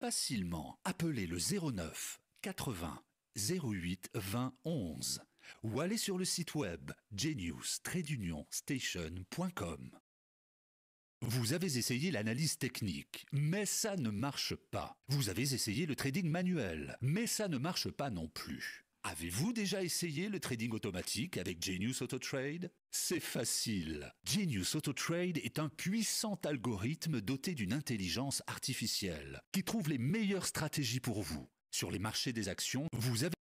facilement. Appelez le 09 80 08 20 11 ou allez sur le site web genius-station.com. Vous avez essayé l'analyse technique, mais ça ne marche pas. Vous avez essayé le trading manuel, mais ça ne marche pas non plus. Avez-vous déjà essayé le trading automatique avec Genius Auto Trade? C'est facile. Genius Auto Trade est un puissant algorithme doté d'une intelligence artificielle qui trouve les meilleures stratégies pour vous. Sur les marchés des actions, vous avez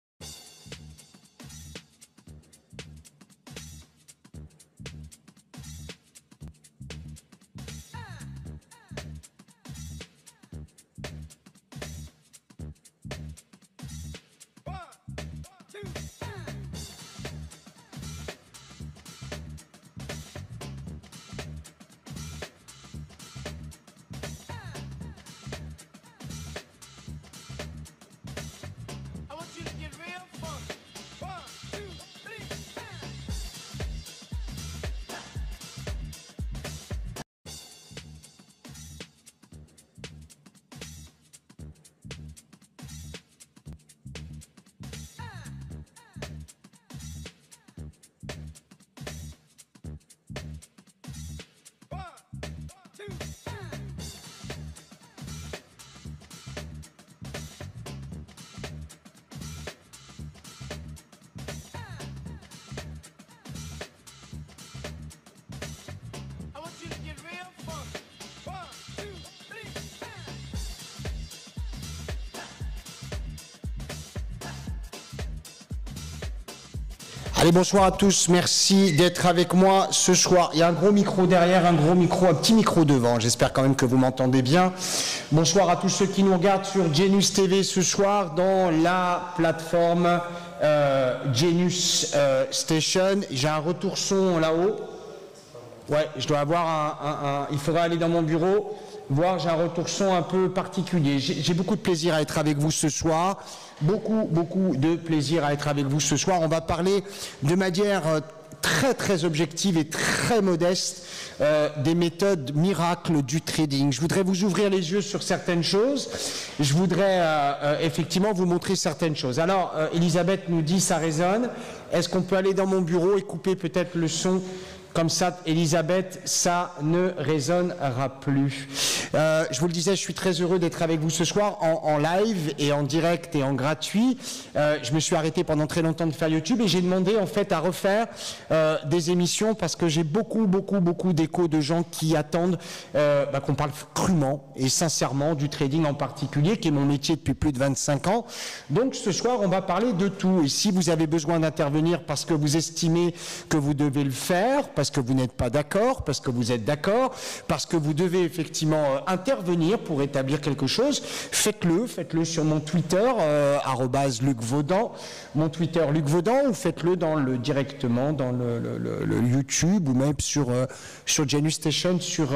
Allez, bonsoir à tous, merci d'être avec moi ce soir. Il y a un gros micro derrière, un petit micro devant, j'espère quand même que vous m'entendez bien. Bonsoir à tous ceux qui nous regardent sur Genius TV ce soir dans la plateforme Genius Station. J'ai un retour son là-haut. Ouais, je dois avoir il faudra aller dans mon bureau, voir, j'ai un retour son un peu particulier. J'ai beaucoup de plaisir à être avec vous ce soir. Beaucoup de plaisir à être avec vous ce soir. On va parler de manière très objective et très modeste des méthodes miracles du trading. Je voudrais vous ouvrir les yeux sur certaines choses. Je voudrais effectivement vous montrer certaines choses. Alors, Elisabeth nous dit ça résonne. Est-ce qu'on peut aller dans mon bureau et couper peut-être le son? Comme ça, Elisabeth, ça ne résonnera plus. Je vous le disais, je suis très heureux d'être avec vous ce soir en live et en direct et en gratuit. Je me suis arrêté pendant très longtemps de faire YouTube et j'ai demandé en fait à refaire des émissions parce que j'ai beaucoup d'échos de gens qui attendent qu'on parle crûment et sincèrement du trading en particulier, qui est mon métier depuis plus de 25 ans. Donc ce soir, on va parler de tout. Et si vous avez besoin d'intervenir parce que vous estimez que vous devez le faire, parce que vous n'êtes pas d'accord, parce que vous êtes d'accord, parce que vous devez effectivement intervenir pour établir quelque chose, faites-le sur mon Twitter, @Luc Vaudan, mon Twitter Luc Vaudan, ou faites-le directement dans le YouTube ou même sur Genius Station, sur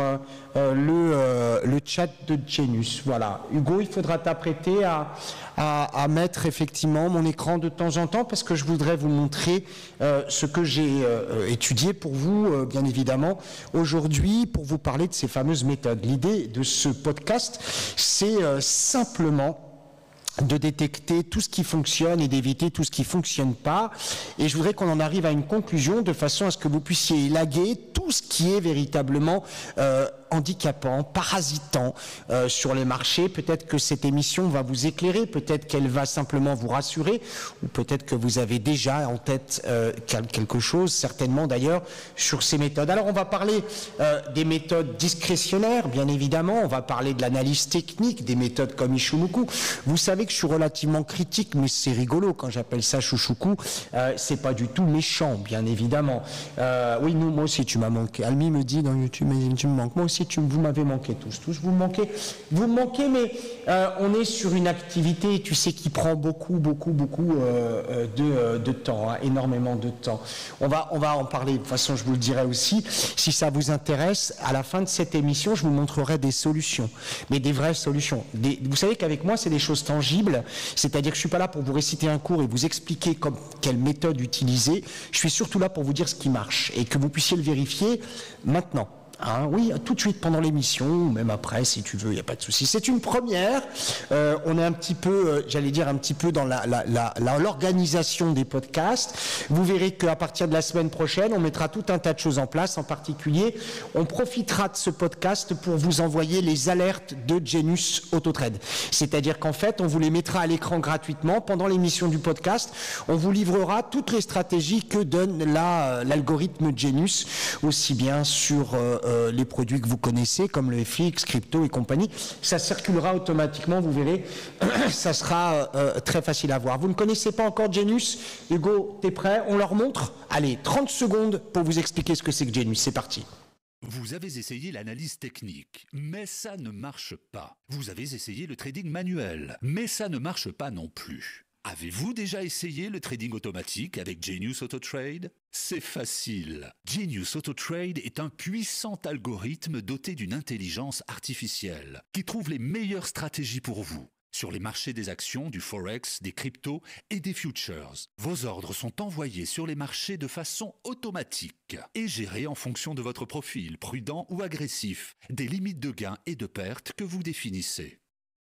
le chat de Genius. Voilà. Hugo, il faudra t'apprêter à mettre effectivement mon écran de temps en temps parce que je voudrais vous montrer ce que j'ai étudié pour vous, bien évidemment, aujourd'hui, pour vous parler de ces fameuses méthodes. L'idée de ce podcast, c'est simplement de détecter tout ce qui fonctionne et d'éviter tout ce qui ne fonctionne pas. Et je voudrais qu'on en arrive à une conclusion de façon à ce que vous puissiez élaguer tout ce qui est véritablement handicapant, parasitant sur les marchés. Peut-être que cette émission va vous éclairer, peut-être qu'elle va simplement vous rassurer, ou peut-être que vous avez déjà en tête quelque chose, certainement d'ailleurs, sur ces méthodes. Alors on va parler des méthodes discrétionnaires, bien évidemment, on va parler de l'analyse technique, des méthodes comme Ishumoku. Vous savez que je suis relativement critique, mais c'est rigolo quand j'appelle ça chouchoukou, c'est pas du tout méchant, bien évidemment. Oui, moi aussi tu m'as manqué. Almi me dit dans YouTube, mais tu me manques. Moi aussi, vous m'avez manqué tous, vous me manquez, mais on est sur une activité, tu sais, qui prend beaucoup de temps, hein, énormément de temps. On va en parler, de toute façon, je vous le dirai aussi. Si ça vous intéresse, à la fin de cette émission, je vous montrerai des solutions, mais des vraies solutions. Vous savez qu'avec moi, c'est des choses tangibles, c'est-à-dire que je suis pas là pour vous réciter un cours et vous expliquer quelle méthode utiliser. Je suis surtout là pour vous dire ce qui marche et que vous puissiez le vérifier maintenant. Hein, oui, tout de suite pendant l'émission, ou même après, si tu veux, il n'y a pas de souci. C'est une première. On est un petit peu, j'allais dire, un petit peu dans l'organisation des podcasts. Vous verrez qu'à partir de la semaine prochaine, on mettra tout un tas de choses en place. En particulier, on profitera de ce podcast pour vous envoyer les alertes de Genius Autotrade. C'est-à-dire qu'en fait, on vous les mettra à l'écran gratuitement pendant l'émission du podcast. On vous livrera toutes les stratégies que donne l'algorithme Genius, aussi bien sur les produits que vous connaissez, comme le FX, crypto et compagnie. Ça circulera automatiquement, vous verrez. Ça sera très facile à voir. Vous ne connaissez pas encore Genius? Hugo, t'es prêt? On leur montre? Allez, 30 secondes pour vous expliquer ce que c'est que Genius. C'est parti. Vous avez essayé l'analyse technique, mais ça ne marche pas. Vous avez essayé le trading manuel, mais ça ne marche pas non plus. Avez-vous déjà essayé le trading automatique avec Genius Autotrade? C'est facile. Genius Autotrade est un puissant algorithme doté d'une intelligence artificielle qui trouve les meilleures stratégies pour vous sur les marchés des actions, du forex, des cryptos et des futures. Vos ordres sont envoyés sur les marchés de façon automatique et gérés en fonction de votre profil, prudent ou agressif, des limites de gains et de pertes que vous définissez.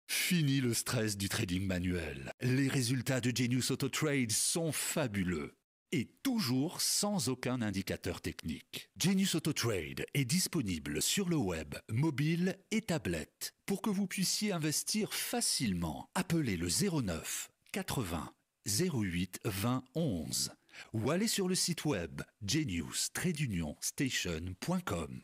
Fini le stress du trading manuel. Les résultats de Genius Autotrade sont fabuleux. Et toujours sans aucun indicateur technique. Genius Autotrade est disponible sur le web, mobile et tablette pour que vous puissiez investir facilement. Appelez le 09 80 08 20 11 ou allez sur le site web genius-station.com.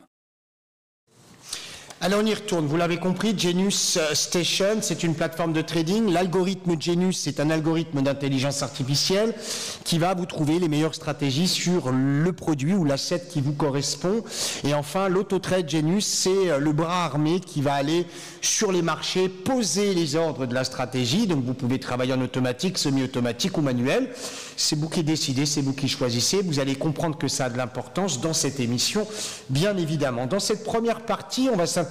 Allez, on y retourne. Vous l'avez compris, Genius Station, c'est une plateforme de trading. L'algorithme Genius, c'est un algorithme d'intelligence artificielle qui va vous trouver les meilleures stratégies sur le produit ou l'asset qui vous correspond. Et enfin, l'Autotrade Genius, c'est le bras armé qui va aller sur les marchés, poser les ordres de la stratégie. Donc, vous pouvez travailler en automatique, semi-automatique ou manuel. C'est vous qui décidez, c'est vous qui choisissez. Vous allez comprendre que ça a de l'importance dans cette émission, bien évidemment. Dans cette première partie, on va s'intéresser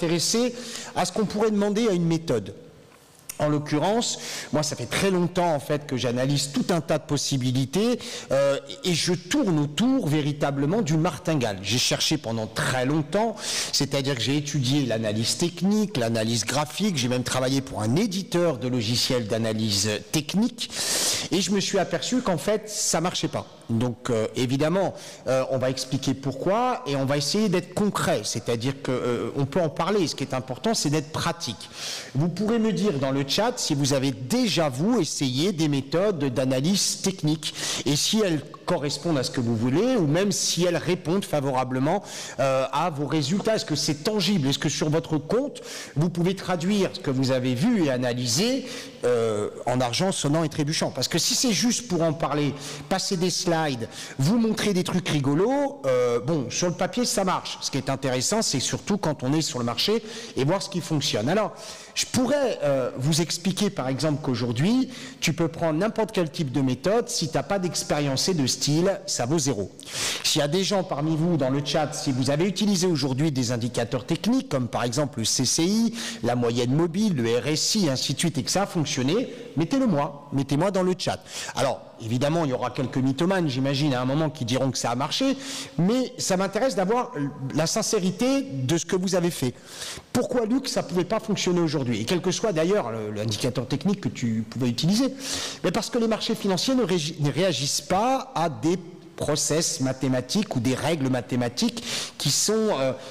à ce qu'on pourrait demander à une méthode. En l'occurrence, moi, ça fait très longtemps en fait que j'analyse tout un tas de possibilités et je tourne autour véritablement du martingale. J'ai cherché pendant très longtemps, c'est-à-dire que j'ai étudié l'analyse technique, l'analyse graphique, j'ai même travaillé pour un éditeur de logiciels d'analyse technique et je me suis aperçu qu'en fait, ça marchait pas. Donc évidemment, on va expliquer pourquoi et on va essayer d'être concret, c'est-à-dire qu'on peut en parler. Ce qui est important, c'est d'être pratique. Vous pourrez me dire dans le chat si vous avez déjà, vous, essayé des méthodes d'analyse technique et si elles correspondent à ce que vous voulez ou même si elles répondent favorablement à vos résultats. Est-ce que c'est tangible? Est-ce que sur votre compte, vous pouvez traduire ce que vous avez vu et analysé en argent sonnant et trébuchant? Parce que si c'est juste pour en parler, passer des slides, vous montrer des trucs rigolos, bon, sur le papier, ça marche. Ce qui est intéressant, c'est surtout quand on est sur le marché et voir ce qui fonctionne. Alors, je pourrais vous expliquer, par exemple, qu'aujourd'hui, tu peux prendre n'importe quel type de méthode. Si tu n'as pas d'expérience et de style, ça vaut 0. S'il y a des gens parmi vous dans le chat, si vous avez utilisé aujourd'hui des indicateurs techniques, comme par exemple le CCI, la moyenne mobile, le RSI, ainsi de suite, et que ça a fonctionné, mettez-le-moi. Mettez-moi dans le chat. Alors, évidemment, il y aura quelques mythomanes, j'imagine, à un moment qui diront que ça a marché, mais ça m'intéresse d'avoir la sincérité de ce que vous avez fait. Pourquoi, Luc, ça ne pouvait pas fonctionner aujourd'hui? Et quel que soit d'ailleurs l'indicateur technique que tu pouvais utiliser. Mais parce que les marchés financiers ne réagissent pas à des process mathématiques ou des règles mathématiques qui sont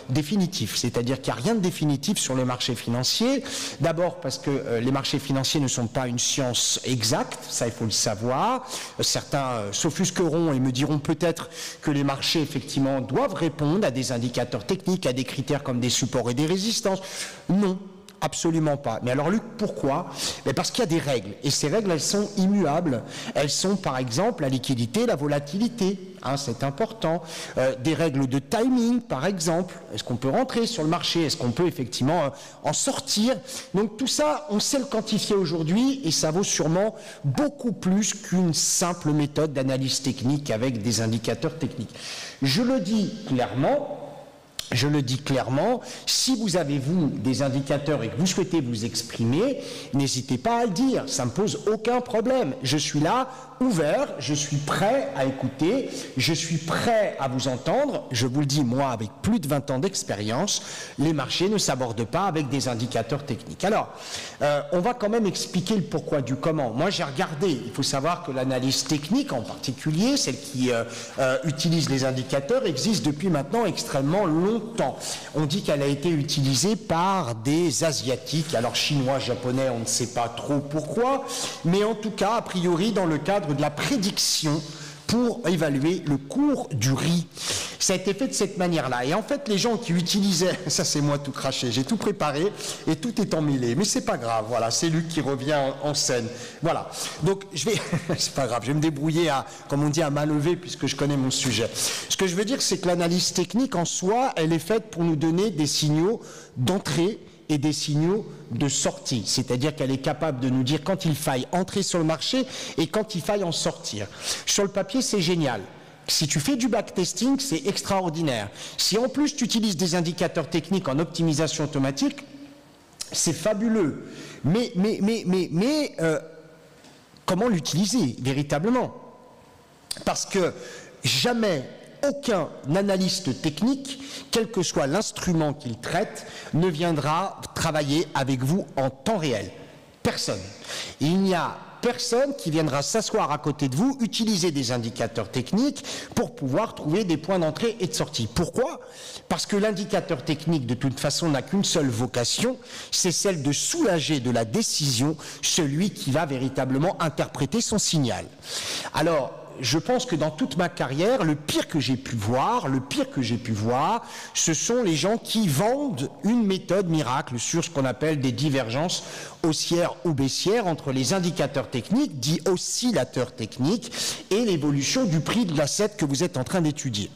définitifs. C'est-à-dire qu'il n'y a rien de définitif sur le marché financier. D'abord parce que les marchés financiers ne sont pas une science exacte, ça il faut le savoir. Certains s'offusqueront et me diront peut-être que les marchés effectivement doivent répondre à des indicateurs techniques, à des critères comme des supports et des résistances. Non. Absolument pas. Mais alors Luc, pourquoi? Parce qu'il y a des règles. Et ces règles, elles sont immuables. Elles sont par exemple la liquidité, la volatilité. Hein, c'est important. Des règles de timing, par exemple. Est-ce qu'on peut rentrer sur le marché? Est-ce qu'on peut effectivement en sortir? Donc tout ça, on sait le quantifier aujourd'hui et ça vaut sûrement beaucoup plus qu'une simple méthode d'analyse technique avec des indicateurs techniques. Je le dis clairement, si vous avez, vous, des indicateurs et que vous souhaitez vous exprimer, n'hésitez pas à le dire, ça ne me pose aucun problème. Je suis là ouvert, je suis prêt à écouter, je suis prêt à vous entendre. Je vous le dis, moi, avec plus de 20 ans d'expérience, les marchés ne s'abordent pas avec des indicateurs techniques. Alors, on va quand même expliquer le pourquoi du comment. Moi, j'ai regardé, il faut savoir que l'analyse technique en particulier, celle qui utilise les indicateurs, existe depuis maintenant extrêmement longtemps. On dit qu'elle a été utilisée par des Asiatiques, alors chinois, japonais, on ne sait pas trop pourquoi, mais en tout cas, a priori, dans le cadre de la prédiction pour évaluer le cours du riz. Ça a été fait de cette manière-là. Et en fait, les gens qui utilisaient... Ça, c'est moi tout craché. J'ai tout préparé et tout est emmêlé. Mais c'est pas grave. Voilà, c'est Luc qui revient en scène. Voilà. Donc, je vais... c'est pas grave. Je vais me débrouiller à, comme on dit, à main levée puisque je connais mon sujet. Ce que je veux dire, c'est que l'analyse technique en soi, elle est faite pour nous donner des signaux d'entrée et des signaux de sortie, c'est-à-dire qu'elle est capable de nous dire quand il faille entrer sur le marché et quand il faille en sortir. Sur le papier, c'est génial. Si tu fais du backtesting, c'est extraordinaire. Si en plus tu utilises des indicateurs techniques en optimisation automatique, c'est fabuleux. Mais comment l'utiliser véritablement? Parce que jamais aucun analyste technique, quel que soit l'instrument qu'il traite, ne viendra travailler avec vous en temps réel. Personne. Il n'y a personne qui viendra s'asseoir à côté de vous, utiliser des indicateurs techniques pour pouvoir trouver des points d'entrée et de sortie. Pourquoi? Parce que l'indicateur technique, de toute façon, n'a qu'une seule vocation, c'est celle de soulager de la décision celui qui va véritablement interpréter son signal. Alors, je pense que dans toute ma carrière, le pire que j'ai pu voir, ce sont les gens qui vendent une méthode miracle sur ce qu'on appelle des divergences haussières ou baissières entre les indicateurs techniques, dits oscillateurs techniques, et l'évolution du prix de l'asset que vous êtes en train d'étudier.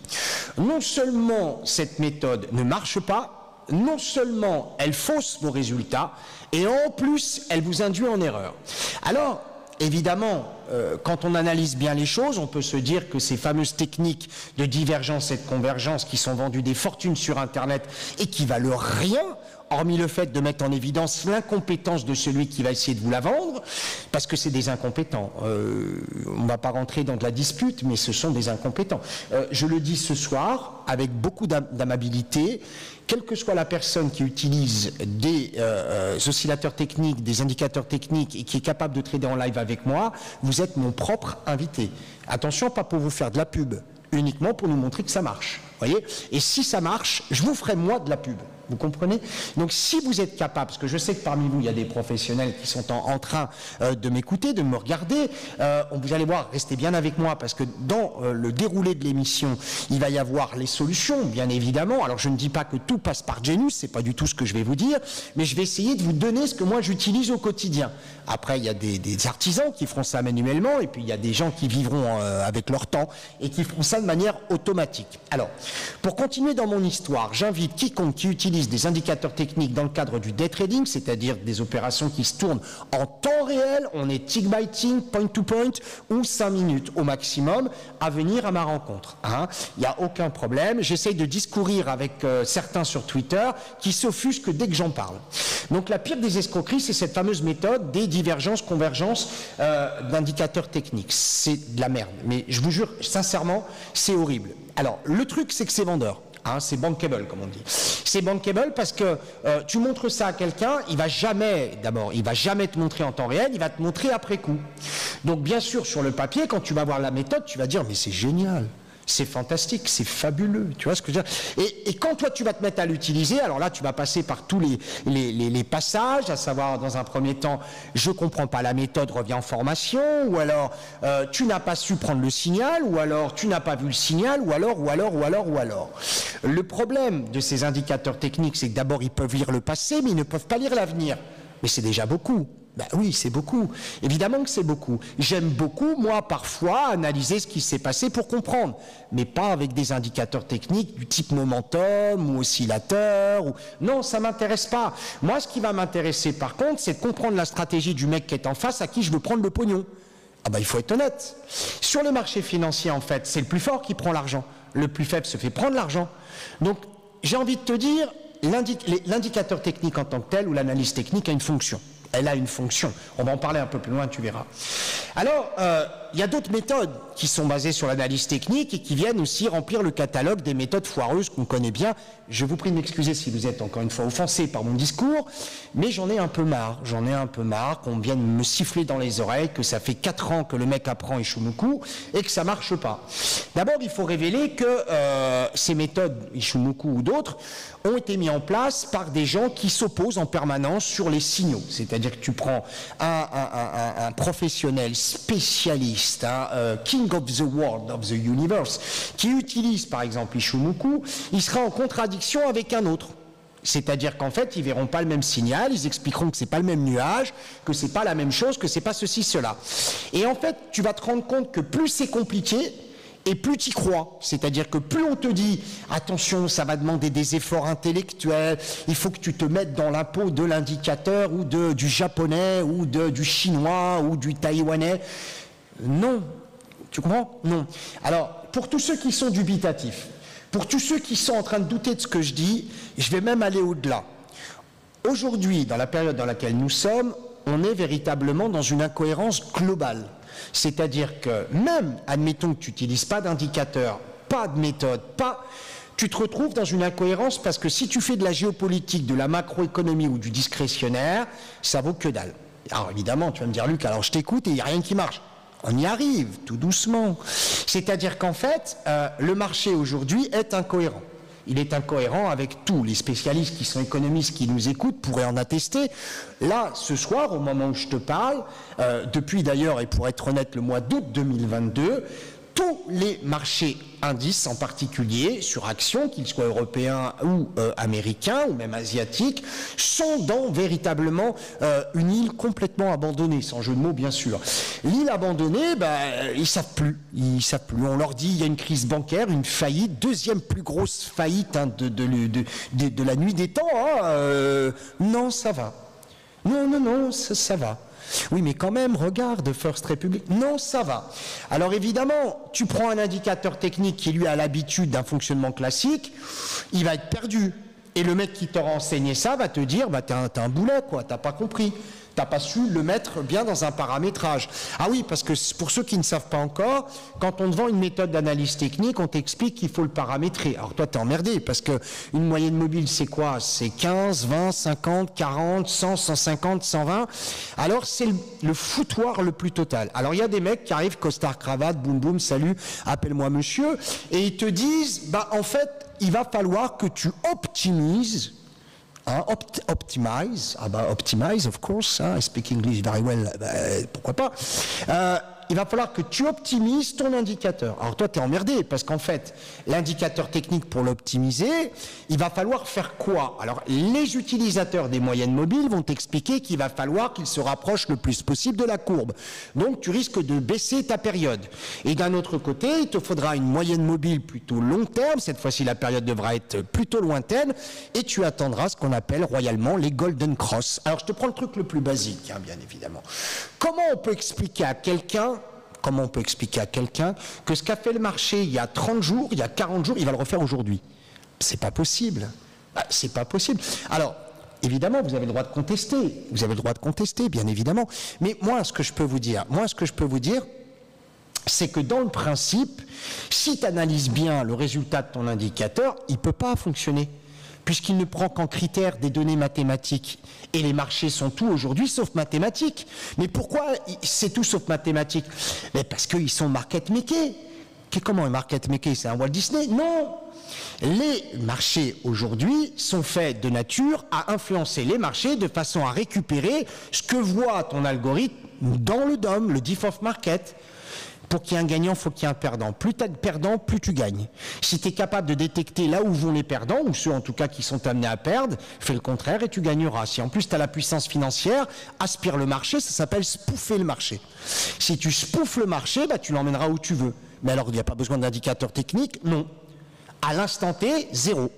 Non seulement cette méthode ne marche pas, non seulement elle fausse vos résultats, et en plus, elle vous induit en erreur. Alors, évidemment, quand on analyse bien les choses, on peut se dire que ces fameuses techniques de divergence et de convergence qui sont vendues des fortunes sur Internet et qui valent rien, hormis le fait de mettre en évidence l'incompétence de celui qui va essayer de vous la vendre, parce que c'est des incompétents. On ne va pas rentrer dans de la dispute, mais ce sont des incompétents. Je le dis ce soir, avec beaucoup d'amabilité, quelle que soit la personne qui utilise des oscillateurs techniques, des indicateurs techniques et qui est capable de trader en live avec moi, vous êtes mon propre invité. Attention, pas pour vous faire de la pub, uniquement pour nous montrer que ça marche. Voyez ? Et si ça marche, je vous ferai moi de la pub. Vous comprenez? Donc si vous êtes capable, parce que je sais que parmi vous, il y a des professionnels qui sont en train de m'écouter, de me regarder, vous allez voir, restez bien avec moi, parce que dans le déroulé de l'émission, il va y avoir les solutions, bien évidemment. Alors je ne dis pas que tout passe par Genius, c'est pas du tout ce que je vais vous dire, mais je vais essayer de vous donner ce que moi j'utilise au quotidien. Après, il y a des artisans qui feront ça manuellement, et puis il y a des gens qui vivront avec leur temps, et qui feront ça de manière automatique. Alors, pour continuer dans mon histoire, j'invite quiconque qui utilise des indicateurs techniques dans le cadre du day trading, c'est-à-dire des opérations qui se tournent en temps réel, on est tick by tick, point to point, ou 5 minutes au maximum, à venir à ma rencontre. Il n'y a aucun problème. J'essaye de discourir avec certains sur Twitter qui s'offusquent dès que j'en parle. Donc la pire des escroqueries, c'est cette fameuse méthode des divergences, convergences d'indicateurs techniques. C'est de la merde. Mais je vous jure, sincèrement, c'est horrible. Alors, le truc, c'est que c'est vendeur. C'est bankable, comme on dit. C'est bankable parce que tu montres ça à quelqu'un, il va jamais te montrer en temps réel, il va te montrer après coup. Donc, bien sûr, sur le papier, quand tu vas voir la méthode, tu vas dire, mais c'est génial. C'est fantastique, c'est fabuleux, tu vois ce que je veux dire. Et quand toi tu vas te mettre à l'utiliser, alors là tu vas passer par tous les passages, à savoir dans un premier temps, je comprends pas la méthode, reviens en formation, ou alors tu n'as pas su prendre le signal, ou alors tu n'as pas vu le signal, ou alors. Le problème de ces indicateurs techniques, c'est que d'abord ils peuvent lire le passé, mais ils ne peuvent pas lire l'avenir. Mais c'est déjà beaucoup. Ben oui, c'est beaucoup. Évidemment que c'est beaucoup. J'aime beaucoup, moi, parfois, analyser ce qui s'est passé pour comprendre, mais pas avec des indicateurs techniques du type momentum ou oscillateur. Non, ça m'intéresse pas. Moi, ce qui va m'intéresser, par contre, c'est de comprendre la stratégie du mec qui est en face à qui je veux prendre le pognon. Ah ben, il faut être honnête. Sur les marchés financiers, en fait, c'est le plus fort qui prend l'argent. Le plus faible se fait prendre l'argent. Donc, j'ai envie de te dire, l'indicateur technique en tant que tel ou l'analyse technique a une fonction. Elle a une fonction. On va en parler un peu plus loin, tu verras. Alors, y a d'autres méthodes qui sont basées sur l'analyse technique et qui viennent aussi remplir le catalogue des méthodes foireuses qu'on connaît bien. Je vous prie de m'excuser si vous êtes encore une fois offensé par mon discours, mais j'en ai un peu marre qu'on vienne me siffler dans les oreilles, que ça fait 4 ans que le mec apprend Ishumoku et que ça marche pas. D'abord, il faut révéler que ces méthodes, Ishumoku ou d'autres, ont été mis en place par des gens qui s'opposent en permanence sur les signaux. C'est-à-dire que tu prends un professionnel spécialiste, king of the world, of the universe, qui utilise par exemple Ishumoku, il sera en contradiction avec un autre. C'est-à-dire qu'en fait, ils verront pas le même signal, ils expliqueront que c'est pas le même nuage, que c'est pas la même chose, que c'est pas ceci, cela. Et en fait, tu vas te rendre compte que plus c'est compliqué, et plus tu y crois. C'est-à-dire que plus on te dit « Attention, ça va demander des efforts intellectuels, il faut que tu te mettes dans la peau de l'indicateur ou du japonais ou du chinois ou du taïwanais. » Non. Tu comprends? Non. Alors, pour tous ceux qui sont dubitatifs, pour tous ceux qui sont en train de douter de ce que je dis, je vais même aller au-delà. Aujourd'hui, dans la période dans laquelle nous sommes, on est véritablement dans une incohérence globale. C'est-à-dire que même, admettons que tu n'utilises pas d'indicateur, pas de méthode, tu te retrouves dans une incohérence parce que si tu fais de la géopolitique, de la macroéconomie ou du discrétionnaire, ça vaut que dalle. Alors évidemment, tu vas me dire, Luc, alors je t'écoute et il n'y a rien qui marche. On y arrive, tout doucement. C'est-à-dire qu'en fait, le marché aujourd'hui est incohérent. Il est incohérent avec tous les spécialistes qui sont économistes qui nous écoutent pourraient en attester. Là, ce soir, au moment où je te parle, depuis d'ailleurs, et pour être honnête, le mois d'août 2022, tous les marchés indices en particulier, sur actions, qu'ils soient européens ou américains, ou même asiatiques, sont dans véritablement une île complètement abandonnée, sans jeu de mots bien sûr. L'île abandonnée, ils savent plus. On leur dit, il y a une crise bancaire, une faillite, deuxième plus grosse faillite de la nuit des temps. Non, ça va. Non, ça va. Oui, mais quand même, regarde, First Republic. Non, ça va. Alors évidemment, tu prends un indicateur technique qui, lui, a l'habitude d'un fonctionnement classique, il va être perdu. Et le mec qui t'aura enseigné ça va te dire, t'as un boulet, quoi, t'as pas compris. T'as pas su le mettre bien dans un paramétrage. Ah oui, parce que pour ceux qui ne savent pas encore, quand on te vend une méthode d'analyse technique, on t'explique qu'il faut le paramétrer. Alors toi, t'es emmerdé, parce que une moyenne mobile, c'est quoi? C'est 15, 20, 50, 40, 100, 150, 120. Alors c'est le foutoir le plus total. Alors il y a des mecs qui arrivent, costard, cravate, boum boum, salut, appelle-moi monsieur, et ils te disent, en fait, il va falloir que tu optimises. Optimize, optimize, of course, I speak English very well, pourquoi pas. Il va falloir que tu optimises ton indicateur. Alors toi, tu es emmerdé, parce qu'en fait, l'indicateur technique, pour l'optimiser, il va falloir faire quoi? Alors, les utilisateurs des moyennes mobiles vont t'expliquer qu'il va falloir qu'ils se rapprochent le plus possible de la courbe. Donc, tu risques de baisser ta période. Et d'un autre côté, il te faudra une moyenne mobile plutôt long terme. Cette fois-ci, la période devra être plutôt lointaine. Et tu attendras ce qu'on appelle royalement les Golden Cross. Alors, je te prends le truc le plus basique, bien évidemment. Comment on peut expliquer à quelqu'un que ce qu'a fait le marché il y a 30 jours, il y a 40 jours, il va le refaire aujourd'hui? C'est pas possible. C'est pas possible. Alors, évidemment, vous avez le droit de contester. Vous avez le droit de contester, bien évidemment. Mais moi, ce que je peux vous dire, c'est que dans le principe, si tu analyses bien le résultat de ton indicateur, il ne peut pas fonctionner, puisqu'il ne prend qu'en critère des données mathématiques. Et les marchés sont tout aujourd'hui sauf mathématiques. Mais pourquoi c'est tout sauf mathématiques? Mais parce qu'ils sont market makers. Comment un market maker? C'est un Walt Disney? Non. Les marchés aujourd'hui sont faits de nature à influencer les marchés de façon à récupérer ce que voit ton algorithme dans le DOM, le Diff of Market. Pour qu'il y ait un gagnant, il faut qu'il y ait un perdant. Plus tu as de perdants, plus tu gagnes. Si tu es capable de détecter là où vont les perdants, ou ceux en tout cas qui sont amenés à perdre, fais le contraire et tu gagneras. Si en plus tu as la puissance financière, aspire le marché, ça s'appelle spoofer le marché. Si tu spoofes le marché, tu l'emmèneras où tu veux. Mais alors il n'y a pas besoin d'indicateur technique? Non. À l'instant T, zéro.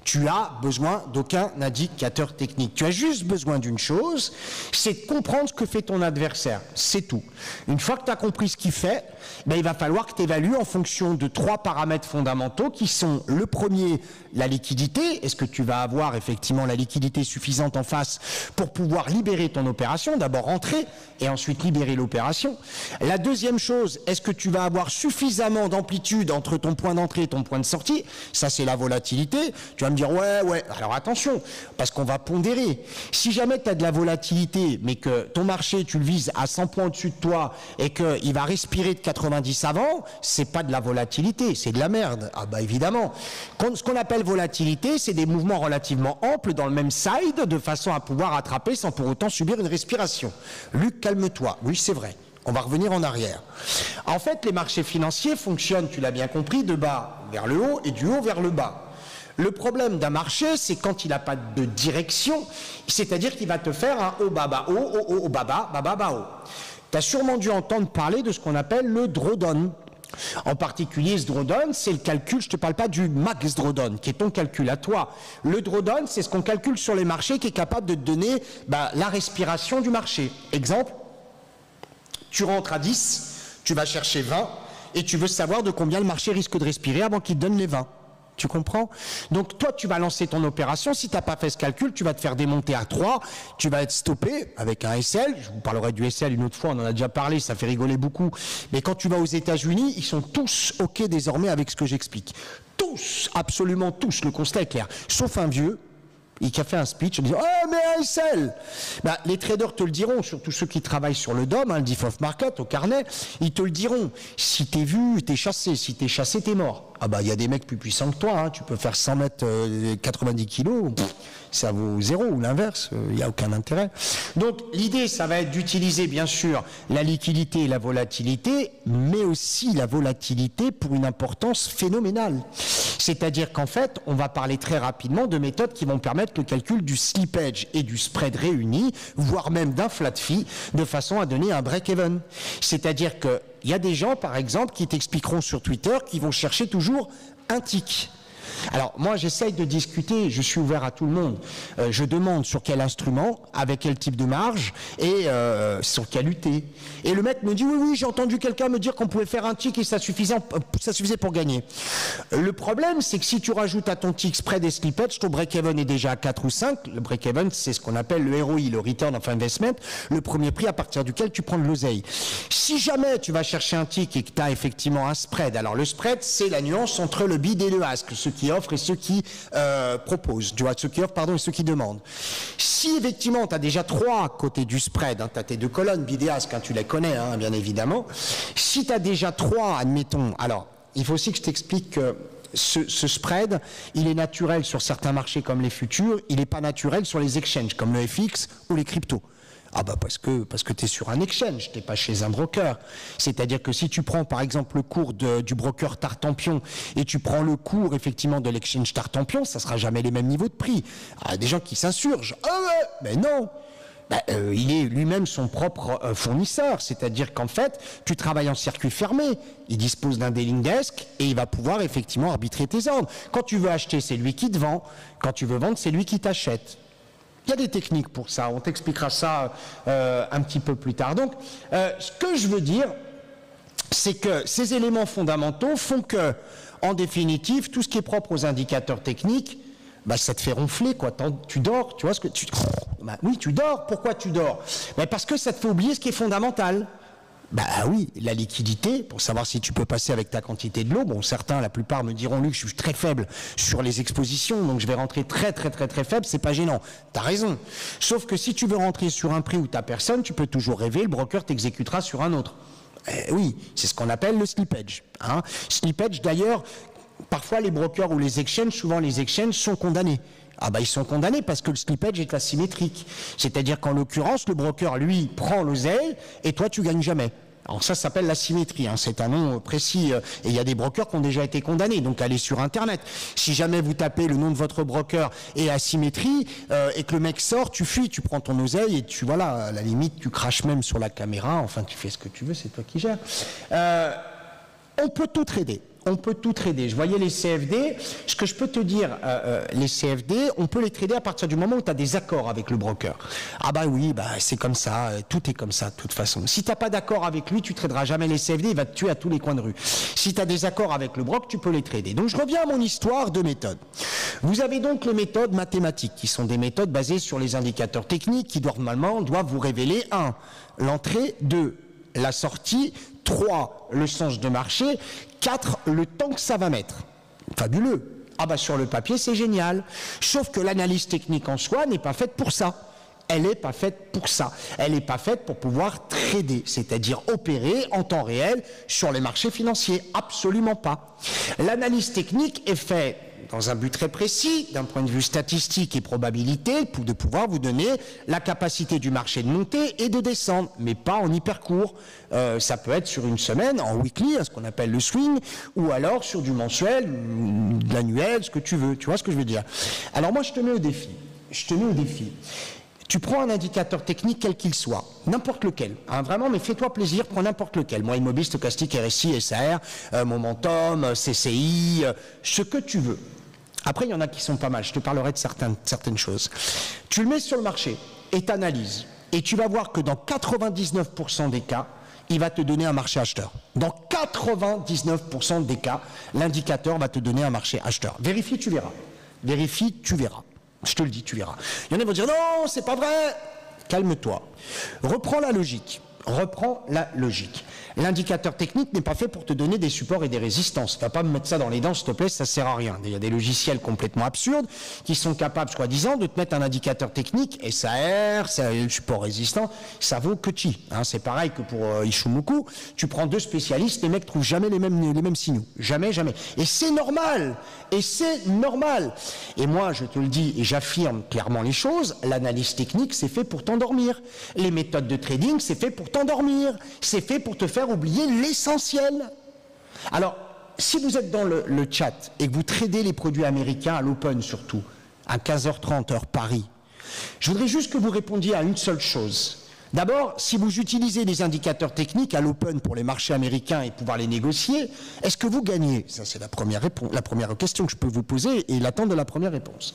Tu as besoin d'aucun indicateur technique. Tu as juste besoin d'une chose, c'est de comprendre ce que fait ton adversaire. C'est tout. Une fois que tu as compris ce qu'il fait, ben, il va falloir que tu évalues en fonction de 3 paramètres fondamentaux qui sont le premier, la liquidité. Est-ce que tu vas avoir effectivement la liquidité suffisante en face pour pouvoir libérer ton opération, d'abord rentrer et ensuite libérer l'opération. La deuxième chose, est-ce que tu vas avoir suffisamment d'amplitude entre ton point d'entrée et ton point de sortie? Ça, c'est la volatilité. Tu vas me dire, ouais, alors attention, parce qu'on va pondérer. Si jamais tu as de la volatilité, mais que ton marché, tu le vises à 100 points au-dessus de toi et qu'il va respirer de 90 avant, c'est pas de la volatilité, c'est de la merde. Ah bah évidemment. Ce qu'on appelle volatilité, c'est des mouvements relativement amples dans le même side, de façon à pouvoir attraper sans pour autant subir une respiration. Luc, calme-toi. Oui, c'est vrai. On va revenir en arrière. En fait, les marchés financiers fonctionnent, tu l'as bien compris, de bas vers le haut et du haut vers le bas. Le problème d'un marché, c'est quand il n'a pas de direction, c'est-à-dire qu'il va te faire un haut, bas, bas, haut, haut, haut, bas, bas, bas, bas, bas, haut. Tu as sûrement dû entendre parler de ce qu'on appelle le drawdown. En particulier, ce drawdown, c'est le calcul, je ne te parle pas du max drawdown, qui est ton calcul à toi. Le drawdown, c'est ce qu'on calcule sur les marchés qui est capable de te donner la respiration du marché. Exemple, tu rentres à 10, tu vas chercher 20, et tu veux savoir de combien le marché risque de respirer avant qu'il te donne les 20. Tu comprends? Donc toi, tu vas lancer ton opération. Si tu n'as pas fait ce calcul, tu vas te faire démonter à 3. Tu vas être stoppé avec un SL. Je vous parlerai du SL une autre fois, on en a déjà parlé, ça fait rigoler beaucoup. Mais quand tu vas aux États-Unis, ils sont tous OK désormais avec ce que j'explique. Tous, absolument tous, le constat est clair. Sauf un vieux. Il a fait un speech en disant « Oh, mais un SL !» Les traders te le diront, surtout ceux qui travaillent sur le DOM, le Diff of Market, au carnet, ils te le diront. Si t'es vu, t'es chassé. Si t'es chassé, t'es mort. Ah bah, il y a des mecs plus puissants que toi, hein. Tu peux faire 100 mètres, 90 kilos, ça vaut 0 ou l'inverse, il n'y a aucun intérêt. Donc, l'idée, ça va être d'utiliser, bien sûr, la liquidité et la volatilité, mais aussi la volatilité pour une importance phénoménale. C'est-à-dire qu'en fait, on va parler très rapidement de méthodes qui vont permettre le calcul du slippage et du spread réunis, voire même d'un flat fee, de façon à donner un break-even. C'est-à-dire que il y a des gens, par exemple, qui t'expliqueront sur Twitter qui vont chercher toujours un tick. Alors, moi, j'essaye de discuter, je suis ouvert à tout le monde. Je demande sur quel instrument, avec quel type de marge et sur quel UT. Et le mec me dit, oui, j'ai entendu quelqu'un me dire qu'on pouvait faire un tick et ça suffisait pour gagner. Le problème, c'est que si tu rajoutes à ton tick spread et slippage, ton break-even est déjà à 4 ou 5. Le break-even, c'est ce qu'on appelle le ROI, le Return of Investment, le premier prix à partir duquel tu prends de l'oseille. Si jamais tu vas chercher un tick et que tu as effectivement un spread, alors le spread, c'est la nuance entre le bid et le ask, ce qui offrent et ceux qui proposent, tu vois, ceux qui offrent, pardon, et ceux qui demandent. Si effectivement tu as déjà 3 à côté du spread, tu as tes 2 colonnes, bid et ask, tu les connais, bien évidemment. Si tu as déjà 3, admettons, alors il faut aussi que je t'explique que ce spread, il est naturel sur certains marchés comme les futurs, il n'est pas naturel sur les exchanges comme le FX ou les cryptos. Ah bah parce que tu es sur un exchange, tu n'es pas chez un broker. C'est-à-dire que si tu prends par exemple le cours du broker Tartampion et tu prends le cours effectivement de l'exchange Tartampion, ça ne sera jamais les mêmes niveaux de prix. Il y a des gens qui s'insurgent. Ah ouais, mais non, il est lui-même son propre fournisseur, c'est-à-dire qu'en fait, tu travailles en circuit fermé, il dispose d'un dealing desk et il va pouvoir effectivement arbitrer tes ordres. Quand tu veux acheter, c'est lui qui te vend, quand tu veux vendre, c'est lui qui t'achète. Il y a des techniques pour ça, on t'expliquera ça un petit peu plus tard. Donc, ce que je veux dire, c'est que ces éléments fondamentaux font que, en définitive, tout ce qui est propre aux indicateurs techniques, ça te fait ronfler, quoi. Tu dors, tu vois ce que tu... oui, tu dors. Pourquoi tu dors? Parce que ça te fait oublier ce qui est fondamental. Oui, la liquidité, pour savoir si tu peux passer avec ta quantité de l'eau. Bon, certains, la plupart me diront, Luc, je suis très faible sur les expositions, donc je vais rentrer très faible, c'est pas gênant. T'as raison. Sauf que si tu veux rentrer sur un prix où t'as personne, tu peux toujours rêver, le broker t'exécutera sur un autre. Oui, c'est ce qu'on appelle le slippage. Slippage, d'ailleurs, parfois les brokers ou les exchanges, souvent les exchanges sont condamnés. Ils sont condamnés parce que le slippage est asymétrique. C'est-à-dire qu'en l'occurrence, le broker, lui, prend l'oseille et toi, tu gagnes jamais. Alors ça s'appelle l'asymétrie, c'est un nom précis. Et il y a des brokers qui ont déjà été condamnés, donc allez sur Internet. Si jamais vous tapez le nom de votre broker et asymétrie, et que le mec sort, tu fuis, tu prends ton oseille et voilà, à la limite, tu craches même sur la caméra, enfin tu fais ce que tu veux, c'est toi qui gères. On peut tout trader. On peut tout trader. Je voyais les CFD. Ce que je peux te dire, les CFD, on peut les trader à partir du moment où tu as des accords avec le broker. Ah bah oui, bah c'est comme ça, tout est comme ça de toute façon. Si tu n'as pas d'accord avec lui, tu ne traderas jamais les CFD, il va te tuer à tous les coins de rue. Si tu as des accords avec le broker, tu peux les trader. Donc je reviens à mon histoire de méthode. Vous avez donc les méthodes mathématiques, qui sont des méthodes basées sur les indicateurs techniques qui normalement doivent vous révéler 1. L'entrée, 2. La sortie, 3. Le sens de marché, 4. Le temps que ça va mettre. Fabuleux. Ah bah sur le papier, c'est génial. Sauf que l'analyse technique en soi n'est pas faite pour ça. Elle n'est pas faite pour ça. Elle n'est pas faite pour pouvoir trader, c'est-à-dire opérer en temps réel sur les marchés financiers. Absolument pas. L'analyse technique est faite dans un but très précis, d'un point de vue statistique et probabilité, de pouvoir vous donner la capacité du marché de monter et de descendre, mais pas en hyper court. Ça peut être sur une semaine, en weekly, ce qu'on appelle le swing, ou alors sur du mensuel, de l'annuel, ce que tu veux. Tu vois ce que je veux dire? Alors moi, je te mets au défi. Tu prends un indicateur technique quel qu'il soit, n'importe lequel, hein, vraiment, mais fais-toi plaisir, prends n'importe lequel. Moi, Immobile, Stochastique, RSI, SAR, Momentum, CCI, ce que tu veux. Après, il y en a qui sont pas mal, je te parlerai de certaines choses. Tu le mets sur le marché et t'analyses. Et tu vas voir que dans 99% des cas, il va te donner un marché acheteur. Dans 99% des cas, l'indicateur va te donner un marché acheteur. Vérifie, tu verras. Vérifie, tu verras. Je te le dis, tu verras. Il y en a qui vont dire non, c'est pas vrai. Calme-toi. Reprends la logique. L'indicateur technique n'est pas fait pour te donner des supports et des résistances. Ne va pas me mettre ça dans les dents, s'il te plaît, ça ne sert à rien. Il y a des logiciels complètement absurdes qui sont capables, soi-disant, de te mettre un indicateur technique, SAR, le support résistant, ça vaut que chi. Hein, c'est pareil que pour Ishimoku, tu prends 2 spécialistes, les mecs trouvent jamais les mêmes signaux. Jamais, jamais. Et c'est normal. Et moi, je te le dis et j'affirme clairement les choses, l'analyse technique, c'est fait pour t'endormir. Les méthodes de trading, c'est fait pour t'endormir. C'est fait pour te faire oublier l'essentiel. Alors, si vous êtes dans le chat et que vous tradez les produits américains à l'open surtout, à 15h30 heure Paris, je voudrais juste que vous répondiez à une seule chose. D'abord, si vous utilisez des indicateurs techniques à l'open pour les marchés américains et pouvoir les négocier, est-ce que vous gagnez? Ça, c'est la première question que je peux vous poser et l'attente de la première réponse.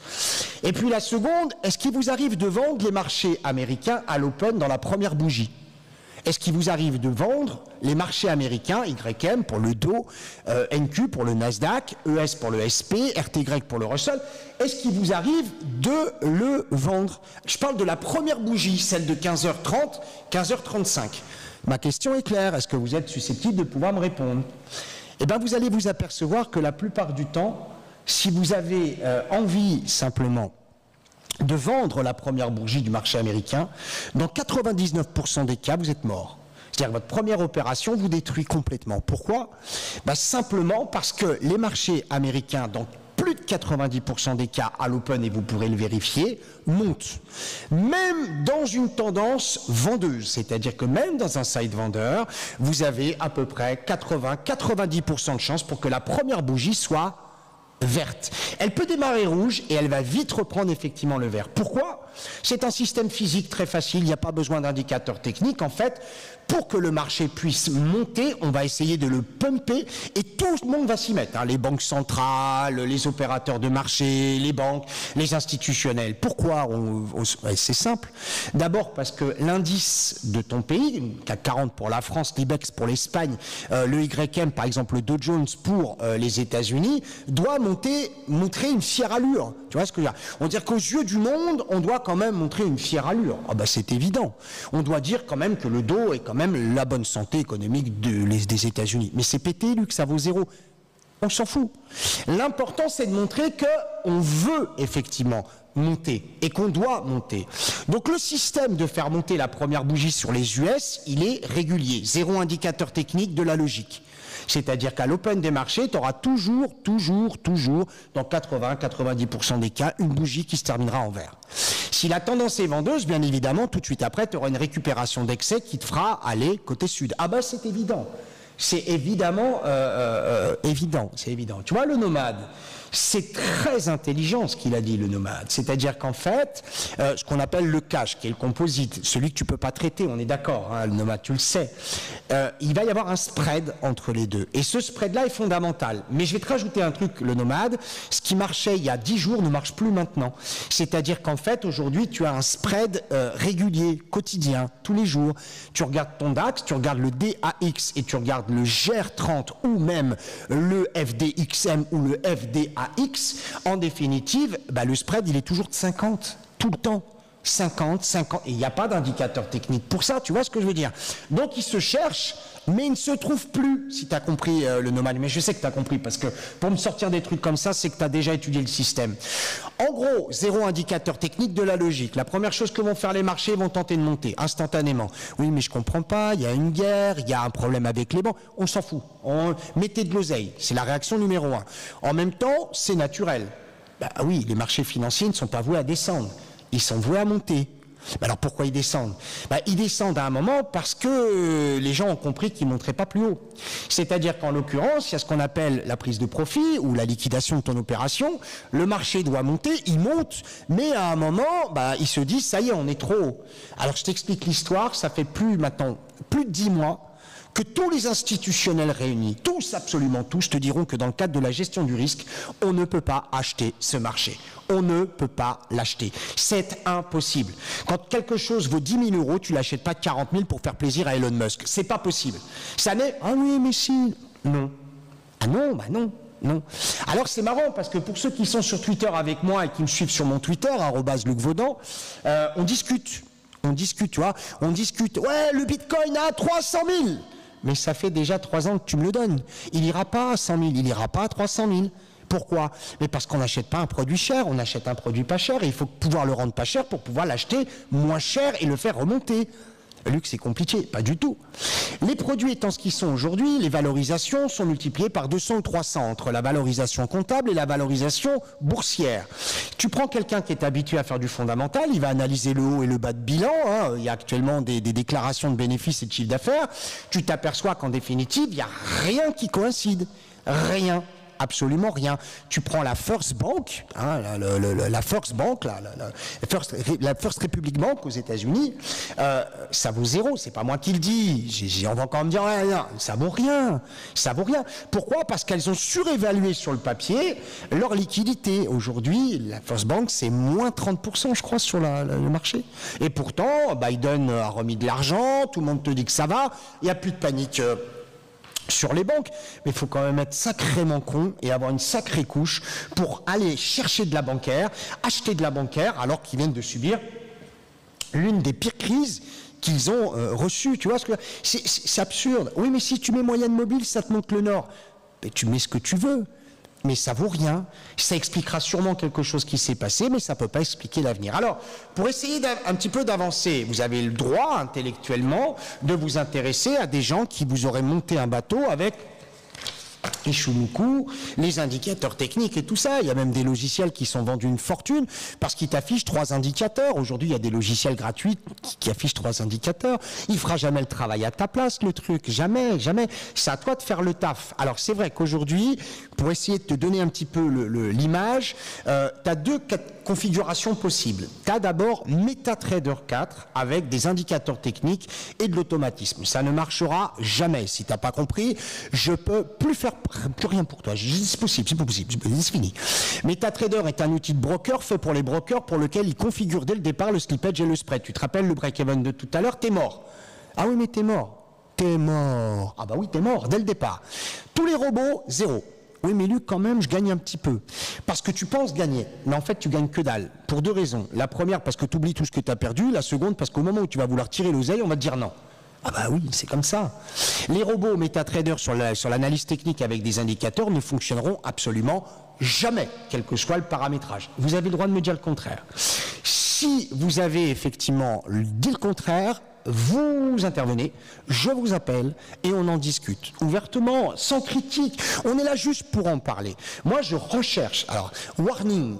Et puis la seconde, est-ce qu'il vous arrive de vendre les marchés américains à l'open dans la première bougie? Est-ce qu'il vous arrive de vendre les marchés américains, YM pour le Dow, NQ pour le Nasdaq, ES pour le SP, RTY pour le Russell? Est-ce qu'il vous arrive de le vendre? Je parle de la première bougie, celle de 15h30, 15h35. Ma question est claire, est-ce que vous êtes susceptible de pouvoir me répondre? Eh bien, vous allez vous apercevoir que la plupart du temps, si vous avez envie simplement de vendre la première bougie du marché américain, dans 99% des cas, vous êtes mort. C'est-à-dire que votre première opération vous détruit complètement. Pourquoi? Simplement parce que les marchés américains, dans plus de 90% des cas à l'open, et vous pourrez le vérifier, montent. Même dans une tendance vendeuse, c'est-à-dire que même dans un side vendeur, vous avez à peu près 80-90% de chance pour que la première bougie soit verte. Elle peut démarrer rouge et elle va vite reprendre effectivement le vert. Pourquoi? C'est un système physique très facile, il n'y a pas besoin d'indicateur technique. En fait, pour que le marché puisse monter, on va essayer de le pumper et tout le monde va s'y mettre. Les banques centrales, les opérateurs de marché, les banques, les institutionnels. Pourquoi? C'est simple. D'abord parce que l'indice de ton pays, CAC 40 pour la France, l'IBEX pour l'Espagne, le YM par exemple, le Dow Jones pour les États-Unis, doit montrer une fière allure. Tu vois ce que je veux dire? On dit qu'aux yeux du monde, on doit quand même montrer une fière allure. Ah bah c'est évident. On doit dire quand même que le Dow est quand même la bonne santé économique des États-Unis. Mais c'est pété, Luc, ça vaut zéro. On s'en fout. L'important, c'est de montrer qu'on veut effectivement monter et qu'on doit monter. Donc le système de faire monter la première bougie sur les US, il est régulier. Zéro indicateur technique, de la logique. C'est-à-dire qu'à l'open des marchés, tu auras toujours, dans 80-90% des cas, une bougie qui se terminera en vert. Si la tendance est vendeuse, bien évidemment, tout de suite après, tu auras une récupération d'excès qui te fera aller côté sud. Ah ben c'est évident. C'est évidemment évident. Tu vois, le nomade, C'est très intelligent ce qu'il a dit, le nomade. C'est-à-dire qu'en fait, ce qu'on appelle le cash, qui est le composite, celui que tu ne peux pas traiter, on est d'accord, hein, le nomade, tu le sais, il va y avoir un spread entre les deux. Et ce spread-là est fondamental. Mais je vais te rajouter un truc, le nomade, ce qui marchait il y a 10 jours ne marche plus maintenant. C'est-à-dire qu'en fait, aujourd'hui, tu as un spread régulier, quotidien, tous les jours. Tu regardes ton DAX, tu regardes le DAX et tu regardes le GR30 ou même le FDXM ou le FDAX. En définitive, bah, le spread, il est toujours de 50, tout le temps. 50, et il n'y a pas d'indicateur technique pour ça, tu vois ce que je veux dire. Donc il se cherche, mais il ne se trouve plus, si tu as compris le nomade. Mais je sais que tu as compris, parce que pour me sortir des trucs comme ça, c'est que tu as déjà étudié le système. En gros, zéro indicateur technique, de la logique. La première chose que vont faire les marchés, ils vont tenter de monter instantanément. Oui, mais je comprends pas, il y a une guerre, il y a un problème avec les banques, on s'en fout. Mettez de l'oseille, c'est la réaction numéro 1. En même temps, c'est naturel. Bah oui, les marchés financiers ne sont pas voués à descendre. Ils sont voués à monter. Alors pourquoi ils descendent? Ils descendent à un moment parce que les gens ont compris qu'ils ne monteraient pas plus haut. C'est-à-dire qu'en l'occurrence, il y a ce qu'on appelle la prise de profit ou la liquidation de ton opération. Le marché doit monter, il monte, mais à un moment, ils se disent, ça y est, on est trop haut. Alors je t'explique l'histoire, ça fait maintenant plus de 10 mois que tous les institutionnels réunis, tous, absolument tous, te diront que dans le cadre de la gestion du risque, on ne peut pas acheter ce marché. On ne peut pas l'acheter. C'est impossible. Quand quelque chose vaut 10 000 euros, tu ne l'achètes pas de 40 000 pour faire plaisir à Elon Musk. C'est pas possible. Ça n'est... Ah oui, mais si... Non. Ah non, non. Non. Alors c'est marrant parce que pour ceux qui sont sur Twitter avec moi et qui me suivent sur mon Twitter, @Luc Vaudan, on discute, tu vois. On discute. Ouais, le Bitcoin a 300 000. Mais ça fait déjà 3 ans que tu me le donnes. Il n'ira pas à 100 000, il n'ira pas à 300 000. Pourquoi? Mais parce qu'on n'achète pas un produit cher, on achète un produit pas cher et il faut pouvoir le rendre pas cher pour pouvoir l'acheter moins cher et le faire remonter. Luc, c'est compliqué, pas du tout. Les produits étant ce qu'ils sont aujourd'hui, les valorisations sont multipliées par 200 ou 300 entre la valorisation comptable et la valorisation boursière. Tu prends quelqu'un qui est habitué à faire du fondamental, il va analyser le haut et le bas de bilan, hein. Il y a actuellement des déclarations de bénéfices et de chiffre d'affaires, tu t'aperçois qu'en définitive, il n'y a rien qui coïncide, rien. Absolument rien. Tu prends la First Bank, hein, la First Bank, la First Republic Bank aux États-Unis, ça vaut 0. C'est pas moi qui le dis. On va encore me dire, ça vaut rien. Ça vaut rien. Pourquoi? Parce qu'elles ont surévalué sur le papier leur liquidité. Aujourd'hui, la First Bank, c'est moins 30%, je crois, sur le marché. Et pourtant, Biden a remis de l'argent, tout le monde te dit que ça va, il n'y a plus de panique. Sur les banques, mais il faut quand même être sacrément con et avoir une sacrée couche pour aller chercher de la bancaire, acheter de la bancaire alors qu'ils viennent de subir l'une des pires crises qu'ils ont reçues. Tu vois ce que c'est absurde. Oui, mais si tu mets moyenne mobile, ça te montre le nord. Mais tu mets ce que tu veux. Mais ça vaut rien. Ça expliquera sûrement quelque chose qui s'est passé, mais ça ne peut pas expliquer l'avenir. Alors, pour essayer un petit peu d'avancer, vous avez le droit, intellectuellement, de vous intéresser à des gens qui vous auraient monté un bateau avec Ishumuku, les indicateurs techniques et tout ça. Il y a même des logiciels qui sont vendus une fortune parce qu'ils t'affichent 3 indicateurs. Aujourd'hui, il y a des logiciels gratuits qui affichent 3 indicateurs. Il fera jamais le travail à ta place, le truc. Jamais, jamais. C'est à toi de faire le taf. Alors, c'est vrai qu'aujourd'hui, pour essayer de te donner un petit peu l'image, tu as 2 configurations possibles. Tu as d'abord MetaTrader 4 avec des indicateurs techniques et de l'automatisme. Ça ne marchera jamais. Si tu n'as pas compris, je peux plus faire plus rien pour toi. C'est possible, c'est pas possible, c'est fini. MetaTrader est un outil de broker fait pour les brokers pour lequel il configure dès le départ le slippage et le spread. Tu te rappelles le break-even de tout à l'heure, t'es mort. Ah oui, mais t'es mort. T'es mort. Ah bah oui, t'es mort dès le départ. Tous les robots, 0. Oui, mais Luc, quand même, je gagne un petit peu. Parce que tu penses gagner. Mais en fait, tu gagnes que dalle. Pour 2 raisons. La première, parce que tu oublies tout ce que tu as perdu. La seconde, parce qu'au moment où tu vas vouloir tirer l'oseille, on va te dire non. Ah bah oui, c'est comme ça. Les robots MetaTrader sur l'analyse technique avec des indicateurs ne fonctionneront absolument jamais, quel que soit le paramétrage. Vous avez le droit de me dire le contraire. Si vous avez effectivement dit le contraire, vous intervenez, je vous appelle et on en discute ouvertement, sans critique. On est là juste pour en parler. Moi, je recherche, alors, warning,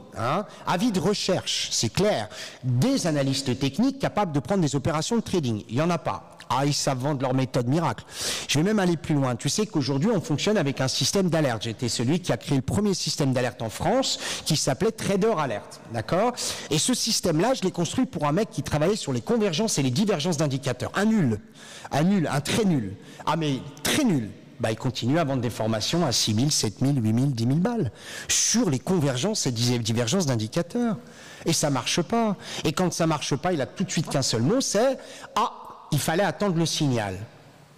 avis de recherche, c'est clair, des analystes techniques capables de prendre des opérations de trading. Il n'y en a pas. Ah, ils savent vendre leur méthode miracle. Je vais même aller plus loin. Tu sais qu'aujourd'hui, on fonctionne avec un système d'alerte. J'étais celui qui a créé le premier système d'alerte en France, qui s'appelait Trader Alert. D'accord? Et ce système-là, je l'ai construit pour un mec qui travaillait sur les convergences et les divergences d'indicateurs. Un nul. Un nul, un très nul. Ah, mais très nul. Bah, il continue à vendre des formations à 6 000, 7 000, 8 000, 10 000 balles sur les convergences et divergences d'indicateurs. Et ça marche pas. Et quand ça marche pas, il a tout de suite qu'un seul mot, c'est « Ah, il fallait attendre le signal ».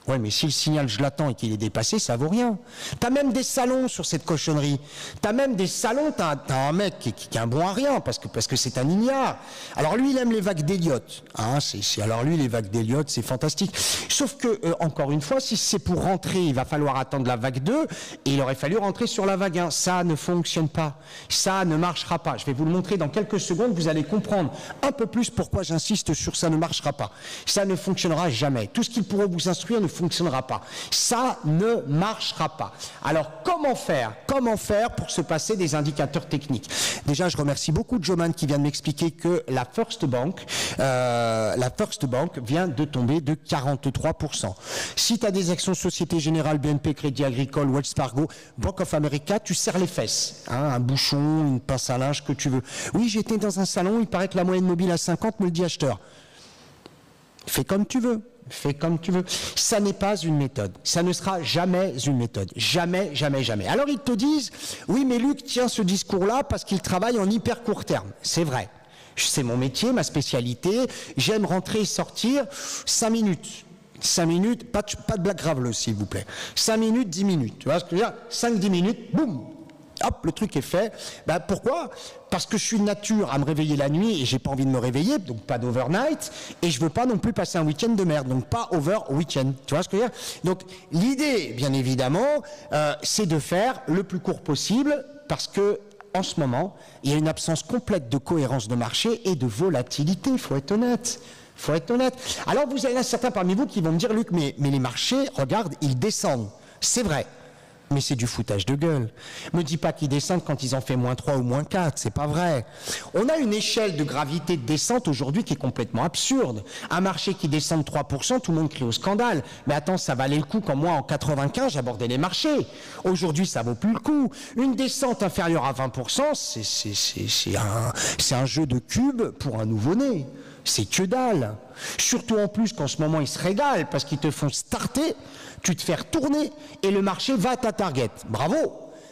Ouais, mais si le signal, je l'attends et qu'il est dépassé, ça vaut rien. T'as même des salons sur cette cochonnerie. T'as même des salons, t'as un mec qui est un bon à rien, parce que c'est un ignare. Alors lui, il aime les vagues d'Elliott. Hein, alors lui, les vagues d'Elliott, c'est fantastique. Sauf que, encore une fois, si c'est pour rentrer, il va falloir attendre la vague 2, et il aurait fallu rentrer sur la vague 1. Ça ne fonctionne pas. Ça ne marchera pas. Je vais vous le montrer dans quelques secondes, vous allez comprendre un peu plus pourquoi j'insiste sur ça ne marchera pas. Ça ne fonctionnera jamais. Tout ce qu'il pourrait vous instruire ne fonctionnera pas. Ça ne marchera pas. Alors, comment faire pour se passer des indicateurs techniques? Déjà, je remercie beaucoup Joman qui vient de m'expliquer que la First Bank vient de tomber de 43%. Si tu as des actions Société Générale, BNP, Crédit Agricole, Wells Fargo, Bank of America, tu serres les fesses. Hein, un bouchon, une pince à linge, que tu veux. Oui, j'étais dans un salon, il paraît que la moyenne mobile à 50 me le dit acheteur. Fais comme tu veux. Fais comme tu veux. Ça n'est pas une méthode. Ça ne sera jamais une méthode. Jamais, jamais, jamais. Alors ils te disent, oui mais Luc tient ce discours-là parce qu'il travaille en hyper court terme. C'est vrai. C'est mon métier, ma spécialité. J'aime rentrer et sortir 5 minutes. 5 minutes, pas de blague grave, s'il vous plaît. 5 minutes, 10 minutes. Tu vois ce que je veux dire? 5-10 minutes, boum! Hop, le truc est fait. Ben, pourquoi? Parce que je suis de nature à me réveiller la nuit et j'ai pas envie de me réveiller, donc pas d'overnight, et je veux pas non plus passer un week-end de merde, donc pas over week-end. Tu vois ce que je veux dire? Donc l'idée, bien évidemment, c'est de faire le plus court possible, parce que en ce moment, il y a une absence complète de cohérence de marché et de volatilité. Il faut être honnête. Faut être honnête. Alors vous avez là certains parmi vous qui vont me dire, Luc, mais les marchés, regarde, ils descendent. C'est vrai. Mais c'est du foutage de gueule. Me dis pas qu'ils descendent quand ils en fait -3 ou -4, c'est pas vrai. On a une échelle de gravité de descente aujourd'hui qui est complètement absurde. Un marché qui descend de 3%, tout le monde crie au scandale. Mais attends, ça valait le coup quand moi, en 95, j'abordais les marchés. Aujourd'hui, ça vaut plus le coup. Une descente inférieure à 20%, c'est un jeu de cubes pour un nouveau-né. C'est que dalle. Surtout en plus qu'en ce moment, ils se régalent parce qu'ils te font starter, tu te fais retourner et le marché va à ta target. Bravo!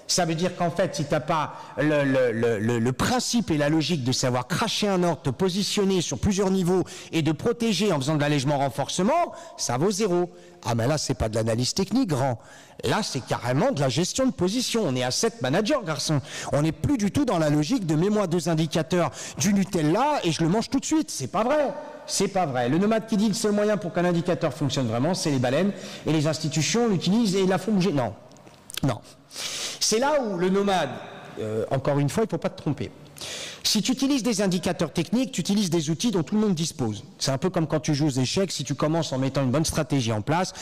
Ça veut dire qu'en fait, si tu n'as pas le principe et la logique de savoir cracher un ordre, te positionner sur plusieurs niveaux et de protéger en faisant de l'allègement-renforcement, ça vaut 0. Ah mais là, c'est pas de l'analyse technique, grand. Là, c'est carrément de la gestion de position. On est asset manager, garçon. On n'est plus du tout dans la logique de mets-moi 2 indicateurs du Nutella et je le mange tout de suite. C'est pas vrai. C'est pas vrai. Le nomade qui dit le seul moyen pour qu'un indicateur fonctionne vraiment, c'est les baleines et les institutions l'utilisent et la font bouger. Non. Non. C'est là où le nomade, encore une fois, il ne faut pas te tromper. Si tu utilises des indicateurs techniques, tu utilises des outils dont tout le monde dispose. C'est un peu comme quand tu joues aux échecs, si tu commences en mettant une bonne stratégie en place,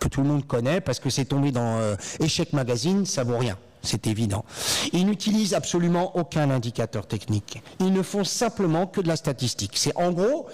que tout le monde connaît, parce que c'est tombé dans Échec Magazine, ça vaut rien. C'est évident. Ils n'utilisent absolument aucun indicateur technique. Ils ne font simplement que de la statistique. C'est en gros...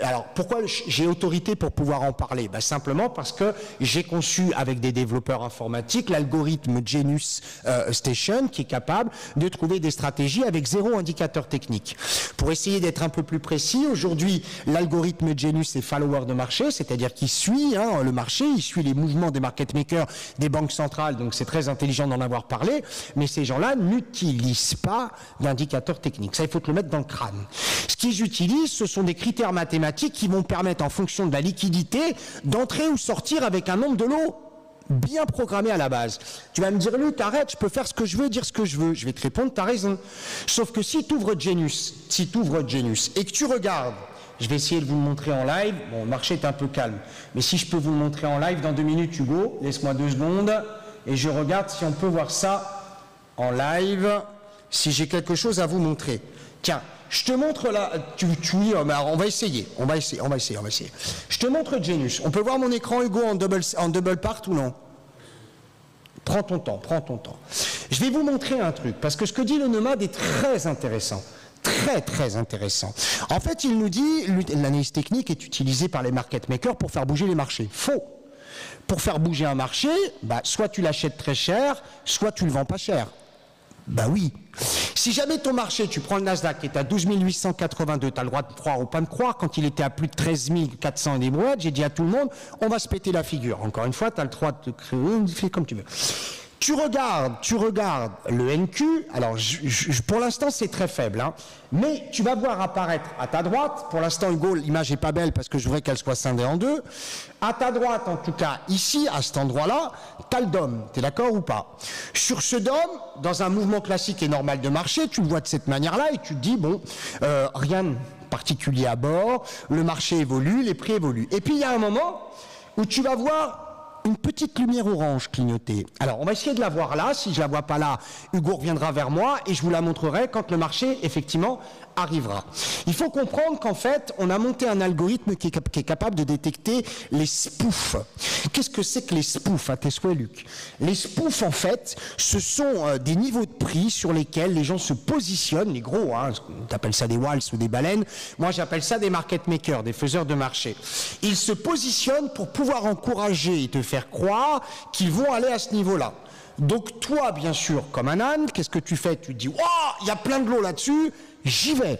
alors, pourquoi j'ai autorité pour pouvoir en parler? Ben, simplement parce que j'ai conçu avec des développeurs informatiques l'algorithme Genius Station qui est capable de trouver des stratégies avec 0 indicateur technique. Pour essayer d'être un peu plus précis, aujourd'hui, l'algorithme Genius est follower de marché, c'est-à-dire qu'il suit le marché, il suit les mouvements des market makers, des banques centrales, donc c'est très intelligent d'en avoir parlé. Mais ces gens-là n'utilisent pas d'indicateurs techniques. Ça, il faut te le mettre dans le crâne. Ce qu'ils utilisent, ce sont des critères mathématiques qui vont permettre, en fonction de la liquidité, d'entrer ou sortir avec un nombre de lots bien programmé à la base. Tu vas me dire, Luc, arrête, je peux faire ce que je veux, dire ce que je veux. Je vais te répondre, tu as raison. Sauf que si tu ouvres Genius, et que tu regardes, je vais essayer de vous le montrer en live. Bon, le marché est un peu calme. Mais si je peux vous le montrer en live dans 2 minutes, Hugo, laisse-moi 2 secondes. Et je regarde si on peut voir ça en live, si j'ai quelque chose à vous montrer. Tiens, je te montre là, oui, on va essayer. Je te montre Genius. On peut voir mon écran, Hugo, en double part ou non? Prends ton temps. Je vais vous montrer un truc, parce que ce que dit le nomade est très intéressant. Très très très intéressant. En fait, il nous dit l'analyse technique est utilisée par les market makers pour faire bouger les marchés. Faux. Pour faire bouger un marché, soit tu l'achètes très cher, soit tu le vends pas cher. Bah oui. Si jamais ton marché, tu prends le Nasdaq qui est à 12 882, tu as le droit de croire ou pas de croire, quand il était à plus de 13 400 et des brouettes, j'ai dit à tout le monde, on va se péter la figure. Encore une fois, tu as le droit de créer, fais comme tu veux. Tu regardes le NQ, alors pour l'instant c'est très faible, hein, mais tu vas voir apparaître à ta droite, pour l'instant Hugo, l'image n'est pas belle parce que je voudrais qu'elle soit scindée en deux, à ta droite en tout cas, ici, à cet endroit-là, tu as le DOM, tu es d'accord ou pas? Sur ce DOM, dans un mouvement classique et normal de marché, tu le vois de cette manière-là et tu te dis, bon, rien de particulier à bord, le marché évolue, les prix évoluent. Et puis il y a un moment où tu vas voir une petite lumière orange clignoter. Alors, on va essayer de la voir là. Si je la vois pas là, Hugo reviendra vers moi et je vous la montrerai quand le marché, effectivement, arrivera. Il faut comprendre qu'en fait, on a monté un algorithme qui est capable de détecter les spoofs. Qu'est-ce que c'est que les spoofs, à tes souhaits, Luc? Les spoofs, en fait, ce sont des niveaux de prix sur lesquels les gens se positionnent, les gros, hein, tu appelles ça des walls ou des baleines, moi j'appelle ça des market makers, des faiseurs de marché. Ils se positionnent pour pouvoir encourager et te faire croire qu'ils vont aller à ce niveau-là. Donc toi, bien sûr, comme un âne, qu'est-ce que tu fais? Tu te dis, oh, il y a plein de l'eau là-dessus, j'y vais.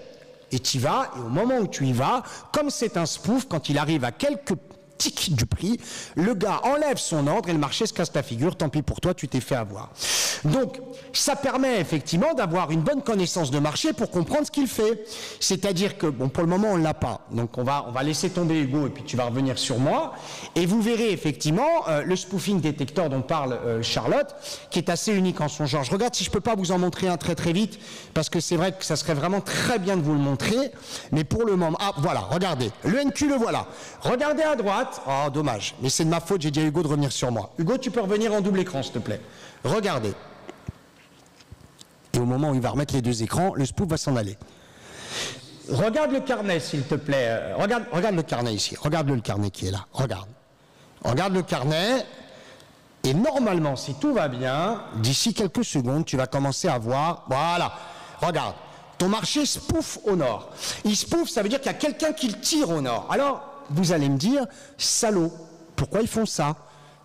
Et tu y vas, et au moment où tu y vas, comme c'est un spoof, quand il arrive à quelques tics du prix, le gars enlève son ordre et le marché se casse la figure, tant pis pour toi, tu t'es fait avoir. Donc, ça permet effectivement d'avoir une bonne connaissance de marché pour comprendre ce qu'il fait. C'est-à-dire que, bon, pour le moment, on ne l'a pas. Donc, on va laisser tomber Hugo et puis tu vas revenir sur moi. Et vous verrez effectivement le spoofing détecteur dont parle Charlotte, qui est assez unique en son genre. Je regarde si je ne peux pas vous en montrer un très très vite, parce que c'est vrai que ça serait vraiment très bien de vous le montrer. Mais pour le moment, ah, voilà, regardez. Le NQ, le voilà. Regardez à droite. Oh, dommage. Mais c'est de ma faute, j'ai dit à Hugo de revenir sur moi. Hugo, tu peux revenir en double écran, s'il te plaît. Regardez. Et au moment où il va remettre les deux écrans, le spoof va s'en aller. Regarde le carnet, s'il te plaît. Regarde le carnet ici. Regarde le carnet qui est là. Regarde. Regarde le carnet. Et normalement, si tout va bien, d'ici quelques secondes, tu vas commencer à voir. Voilà. Regarde. Ton marché spoof au nord. Il spoof, ça veut dire qu'il y a quelqu'un qui le tire au nord. Alors, vous allez me dire, salaud, pourquoi ils font ça?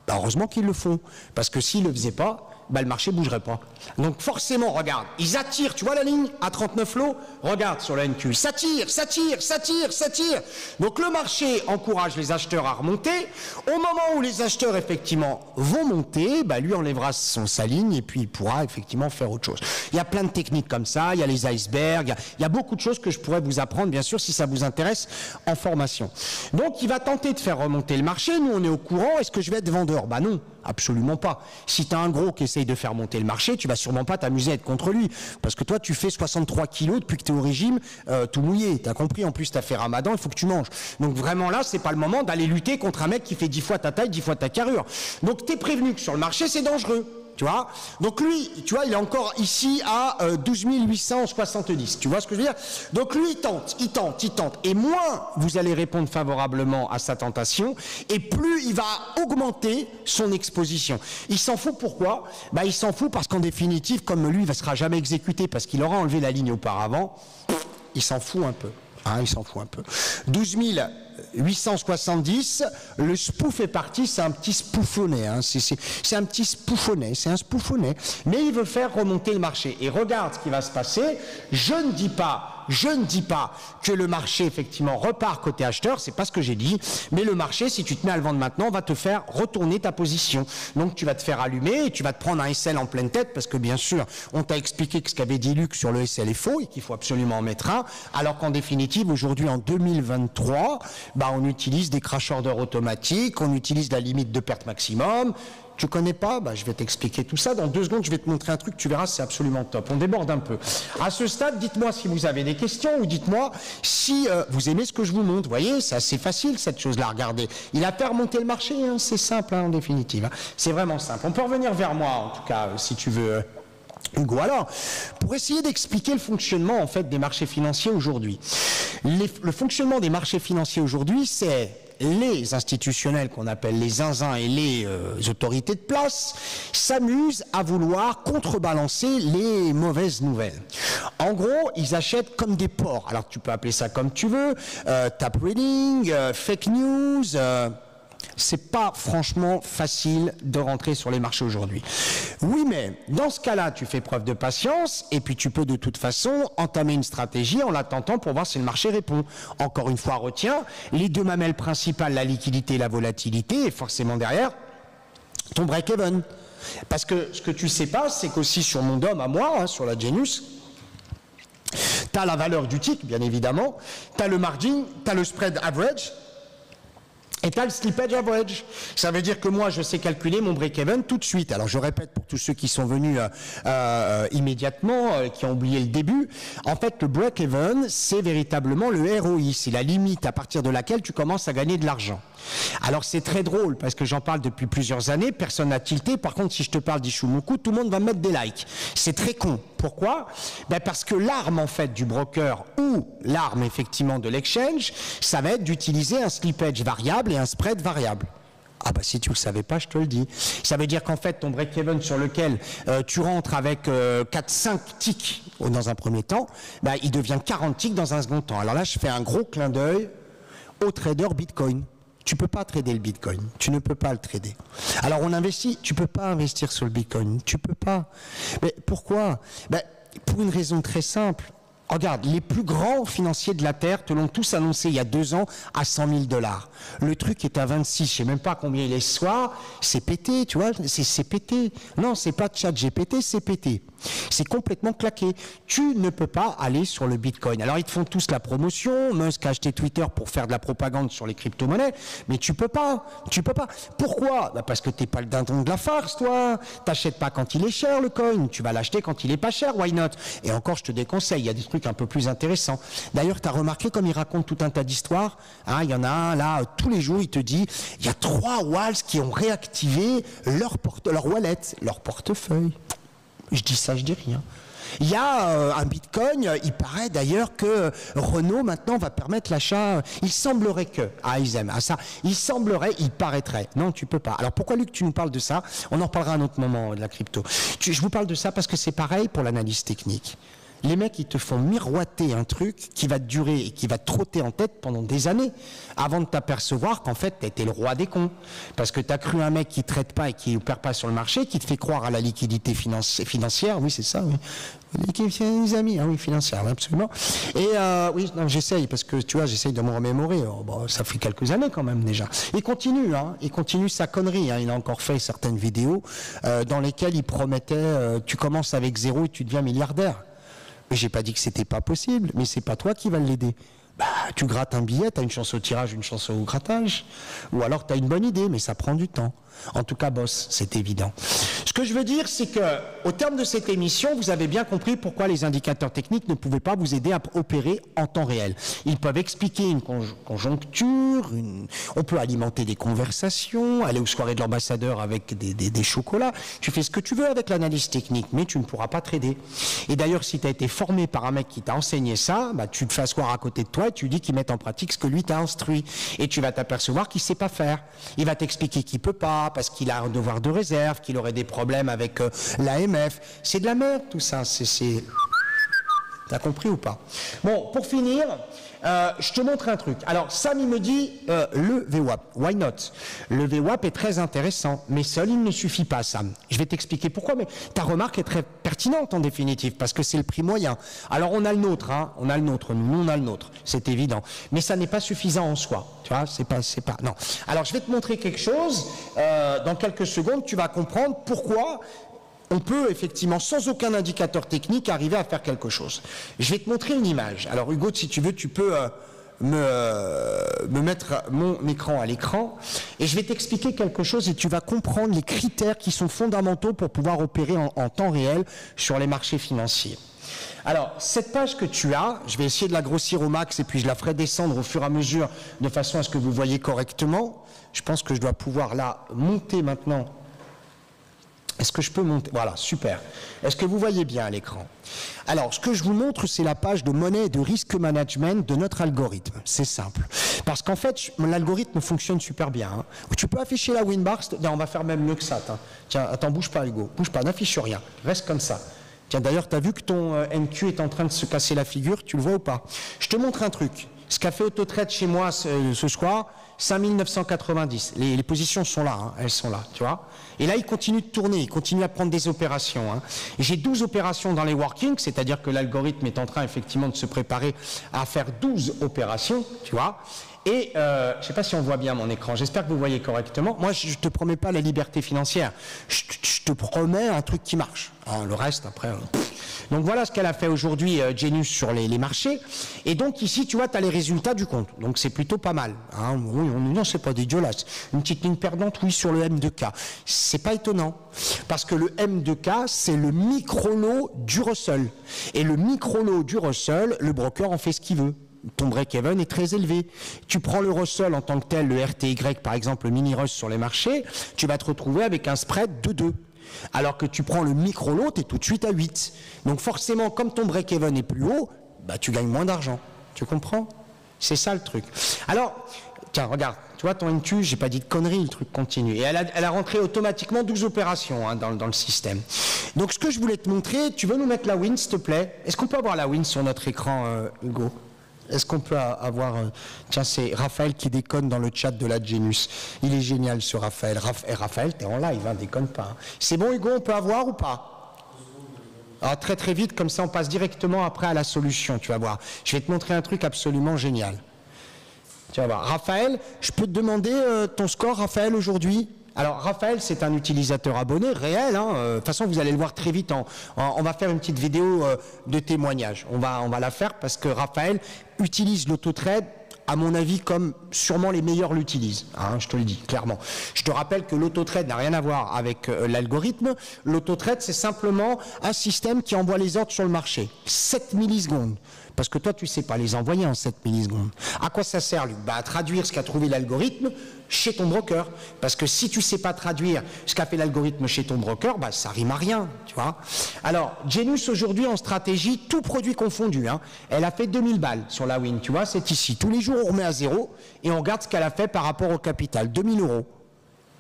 Heureusement qu'ils le font. Parce que s'ils ne le faisaient pas, le marché ne bougerait pas. Donc forcément, regarde, ils attirent, tu vois la ligne à 39 lots? Regarde sur le NQ, ça tire, ça tire, ça tire, ça tire. Donc le marché encourage les acheteurs à remonter. Au moment où les acheteurs effectivement vont monter, lui enlèvera sa ligne et puis il pourra effectivement faire autre chose. Il y a plein de techniques comme ça, il y a les icebergs, il y a beaucoup de choses que je pourrais vous apprendre bien sûr si ça vous intéresse en formation. Donc il va tenter de faire remonter le marché, nous on est au courant, est-ce que je vais être vendeur? Non. Absolument pas. Si tu as un gros qui essaye de faire monter le marché, tu vas sûrement pas t'amuser à être contre lui. Parce que toi, tu fais 63 kilos depuis que tu es au régime, tout mouillé. Tu as compris, en plus, tu as fait Ramadan, il faut que tu manges. Donc vraiment là, c'est pas le moment d'aller lutter contre un mec qui fait 10 fois ta taille, 10 fois ta carrure. Donc tu es prévenu que sur le marché, c'est dangereux. Tu vois? Donc lui, tu vois, il est encore ici à 12 870. Tu vois ce que je veux dire? Donc lui, il tente. Et moins vous allez répondre favorablement à sa tentation, et plus il va augmenter son exposition. Il s'en fout pourquoi? Il s'en fout parce qu'en définitive, comme lui, il ne sera jamais exécuté parce qu'il aura enlevé la ligne auparavant, il s'en fout un peu. Il s'en fout un peu. 12 870, le spoof est parti, c'est un petit spoofonnet, c'est un petit spoofonnet, c'est un spoofonnet, mais il veut faire remonter le marché. Et regarde ce qui va se passer, je ne dis pas que le marché effectivement repart côté acheteur, c'est pas ce que j'ai dit, mais le marché, si tu te mets à le vendre maintenant, va te faire retourner ta position. Donc tu vas te faire allumer et tu vas te prendre un SL en pleine tête parce que bien sûr, on t'a expliqué que ce qu'avait dit Luc sur le SL est faux et qu'il faut absolument en mettre un, alors qu'en définitive, aujourd'hui en 2023, on utilise des crash orders automatiques, on utilise la limite de perte maximum. Tu connais pas? Je vais t'expliquer tout ça. Dans 2 secondes, je vais te montrer un truc, tu verras, c'est absolument top. On déborde un peu. À ce stade, dites-moi si vous avez des questions ou dites-moi si vous aimez ce que je vous montre. Vous voyez, c'est assez facile cette chose-là, regardez. Il a fait remonter le marché, c'est simple en définitive. C'est vraiment simple. On peut revenir vers moi, en tout cas, si tu veux. Hugo, alors, pour essayer d'expliquer le fonctionnement en fait des marchés financiers aujourd'hui. Le fonctionnement des marchés financiers aujourd'hui, c'est les institutionnels qu'on appelle les zinzins et les autorités de place s'amusent à vouloir contrebalancer les mauvaises nouvelles. En gros, ils achètent comme des porcs. Alors tu peux appeler ça comme tu veux, tap reading, fake news. C'est pas franchement facile de rentrer sur les marchés aujourd'hui. Oui, mais dans ce cas-là, tu fais preuve de patience et puis tu peux de toute façon entamer une stratégie en l'attendant pour voir si le marché répond. Encore une fois, retiens, les deux mamelles principales, la liquidité et la volatilité, et forcément derrière, ton break-even. Parce que ce que tu sais pas, c'est qu'aussi sur mon DOM à moi, hein, sur la Genius, tu as la valeur du tick, bien évidemment, tu as le margin, tu as le spread average, et tu as le slippage average. Ça veut dire que moi, je sais calculer mon break-even tout de suite. Alors, je répète pour tous ceux qui sont venus immédiatement, qui ont oublié le début. En fait, le break-even, c'est véritablement le ROI. C'est la limite à partir de laquelle tu commences à gagner de l'argent. Alors, c'est très drôle parce que j'en parle depuis plusieurs années. Personne n'a tilté. Par contre, si je te parle d'Ishimoku, tout le monde va mettre des likes. C'est très con. Pourquoi? Ben parce que l'arme, en fait, du broker ou l'arme, effectivement, de l'exchange, ça va être d'utiliser un slippage variable et un spread variable. Ah bah si tu le savais pas, je te le dis. Ça veut dire qu'en fait, ton break-even sur lequel tu rentres avec 4-5 ticks dans un premier temps, bah, il devient 40 ticks dans un second temps. Alors là, je fais un gros clin d'œil au trader Bitcoin. Tu peux pas trader le Bitcoin. Tu ne peux pas le trader. Alors on investit, tu peux pas investir sur le Bitcoin. Tu peux pas. Mais pourquoi? Ben, pour une raison très simple. Regarde, les plus grands financiers de la Terre te l'ont tous annoncé il y a 2 ans à 100 000 $. Le truc est à 26, je sais même pas combien il est ce soir. C'est pété, tu vois, c'est pété. Non, c'est pas ChatGPT, c'est pété. C'est complètement claqué. Tu ne peux pas aller sur le Bitcoin. Alors, ils te font tous la promotion. Musk a acheté Twitter pour faire de la propagande sur les crypto-monnaies. Mais tu peux pas. Tu peux pas. Pourquoi? Bah parce que t'es pas le dindon de la farce, toi. T'achètes pas quand il est cher, le coin. Tu vas l'acheter quand il est pas cher. Why not? Et encore, je te déconseille. Il y a des trucs un peu plus intéressants. D'ailleurs, tu as remarqué comme il raconte tout un tas d'histoires. Hein, il y en a un, là, tous les jours, il te dit, il y a 3 Walls qui ont réactivé leur wallet, leur portefeuille. Je dis ça, je dis rien. Il y a un Bitcoin, il paraît d'ailleurs que Renault maintenant va permettre l'achat, il semblerait que, ils aiment ça, il semblerait, il paraîtrait. Non, tu peux pas. Alors pourquoi Luc, tu nous parles de ça? On en reparlera à un autre moment de la crypto. Je vous parle de ça parce que c'est pareil pour l'analyse technique. Les mecs, ils te font miroiter un truc qui va te durer et qui va te trotter en tête pendant des années avant de t'apercevoir qu'en fait, tu étais le roi des cons. Parce que tu as cru un mec qui ne traite pas et qui ne opère pas sur le marché, qui te fait croire à la liquidité financière. Oui, c'est ça, oui. Les amis, hein, oui, financière, absolument. Et oui, non, j'essaye, parce que tu vois, j'essaye de me remémorer. Oh, bon, ça fait quelques années quand même déjà. Il continue sa connerie. Hein. Il a encore fait certaines vidéos dans lesquelles il promettait tu commences avec 0 et tu deviens milliardaire. Mais j'ai pas dit que c'était pas possible, mais c'est pas toi qui vas l'aider. Bah, tu grattes un billet, tu as une chance au tirage, une chance au grattage. Ou alors tu as une bonne idée, mais ça prend du temps. En tout cas, boss, c'est évident. Ce que je veux dire, c'est que au terme de cette émission, vous avez bien compris pourquoi les indicateurs techniques ne pouvaient pas vous aider à opérer en temps réel. Ils peuvent expliquer une conjoncture, on peut alimenter des conversations, aller aux soirées de l'ambassadeur avec des chocolats. Tu fais ce que tu veux avec l'analyse technique, mais tu ne pourras pas trader. Et d'ailleurs, si tu as été formé par un mec qui t'a enseigné ça, bah, tu te fais asseoir à côté de toi et tu dis qu'il met en pratique ce que lui t'a instruit. Et tu vas t'apercevoir qu'il ne sait pas faire. Il va t'expliquer qu'il ne peut pas, parce qu'il a un devoir de réserve, qu'il aurait des problèmes avec l'AMF. C'est de la merde tout ça. T'as compris ou pas? Bon, pour finir, je te montre un truc. Alors, Sam, il me dit le VWAP. Why not? Le VWAP est très intéressant, mais seul, il ne suffit pas, Sam. Je vais t'expliquer pourquoi, mais ta remarque est très pertinente en définitive, parce que c'est le prix moyen. Alors, on a le nôtre, hein. On a le nôtre, nous, on a le nôtre. C'est évident. Mais ça n'est pas suffisant en soi. Tu vois, c'est pas, non. Alors, je vais te montrer quelque chose. Dans quelques secondes, tu vas comprendre pourquoi on peut effectivement, sans aucun indicateur technique, arriver à faire quelque chose. Je vais te montrer une image. Alors Hugo, si tu veux, tu peux me mettre mon écran à l'écran et je vais t'expliquer quelque chose et tu vas comprendre les critères qui sont fondamentaux pour pouvoir opérer en temps réel sur les marchés financiers. Alors, cette page que tu as, je vais essayer de la grossir au max et puis je la ferai descendre au fur et à mesure de façon à ce que vous voyez correctement. Je pense que je dois pouvoir la monter maintenant Est-ce que je peux monter? Voilà, super. Est-ce que vous voyez bien à l'écran? Alors, ce que je vous montre, c'est la page de monnaie et de risque management de notre algorithme. C'est simple. Parce qu'en fait, l'algorithme fonctionne super bien. Hein. Tu peux afficher la winbar. Non, on va faire même mieux que ça. Tiens, attends, bouge pas, Hugo. Bouge pas, n'affiche rien. Reste comme ça. Tiens, d'ailleurs, tu as vu que ton MQ est en train de se casser la figure. Tu le vois ou pas? Je te montre un truc. Ce qu'a fait Autotrade chez moi ce soir, 5990. Les positions sont là, hein, elles sont là, tu vois. Et là, il continue de tourner, il continue à prendre des opérations. Hein. J'ai 12 opérations dans les workings, c'est-à-dire que l'algorithme est en train effectivement de se préparer à faire 12 opérations, tu vois. Et je ne sais pas si on voit bien mon écran, j'espère que vous voyez correctement. Moi, je ne te promets pas la liberté financière, je te promets un truc qui marche. Hein, le reste, après... Donc voilà ce qu'elle a fait aujourd'hui, Genius, sur les marchés. Et donc ici, tu vois, tu as les résultats du compte. Donc c'est plutôt pas mal. Hein. Oui, non, c'est pas dégueulasse. Une petite ligne perdante, oui, sur le M2K. C'est pas étonnant. Parce que le M2K, c'est le micro-lot du Russell. Et le micro-lot du Russell, le broker en fait ce qu'il veut. Ton break-even est très élevé. Tu prends le Russell en tant que tel, le RTY, par exemple, le mini-Russ sur les marchés, tu vas te retrouver avec un spread de 2. Alors que tu prends le micro-lot, tu es tout de suite à 8. Donc forcément, comme ton break-even est plus haut, bah, tu gagnes moins d'argent. Tu comprends? C'est ça le truc. Alors, tiens, regarde, tu vois ton MQ, j'ai pas dit de conneries, le truc continue. Et elle a rentré automatiquement 12 opérations hein, dans le système. Donc ce que je voulais te montrer, tu veux nous mettre la win, s'il te plaît? Est-ce qu'on peut avoir la win sur notre écran, Hugo? Est-ce qu'on peut avoir... Tiens, c'est Raphaël qui déconne dans le chat de la Genius. Il est génial, ce Raphaël. Raphaël, t'es en live, hein, déconne pas. Hein. C'est bon, Hugo, on peut avoir ou pas? Ah, très très vite, comme ça on passe directement après à la solution, tu vas voir. Je vais te montrer un truc absolument génial. Tu vas voir. Raphaël, je peux te demander ton score, Raphaël, aujourd'hui? Alors, Raphaël, c'est un utilisateur abonné réel. Hein. De toute façon, vous allez le voir très vite. On va faire une petite vidéo de témoignage. On va la faire parce que Raphaël utilise l'autotrade, à mon avis, comme sûrement les meilleurs l'utilisent. Hein, je te le dis, clairement. Je te rappelle que l'autotrade n'a rien à voir avec l'algorithme. L'autotrade, c'est simplement un système qui envoie les ordres sur le marché. 7 millisecondes. Parce que toi, tu ne sais pas les envoyer en 7 millisecondes. À quoi ça sert, Luc? À traduire ce qu'a trouvé l'algorithme chez ton broker. Parce que si tu ne sais pas traduire ce qu'a fait l'algorithme chez ton broker, ça rime à rien, tu vois. Alors, Genius, aujourd'hui, en stratégie, tout produit confondu, hein, elle a fait 2000 balles sur la win, tu vois, c'est ici. Tous les jours, on remet à zéro et on regarde ce qu'elle a fait par rapport au capital. 2000 euros.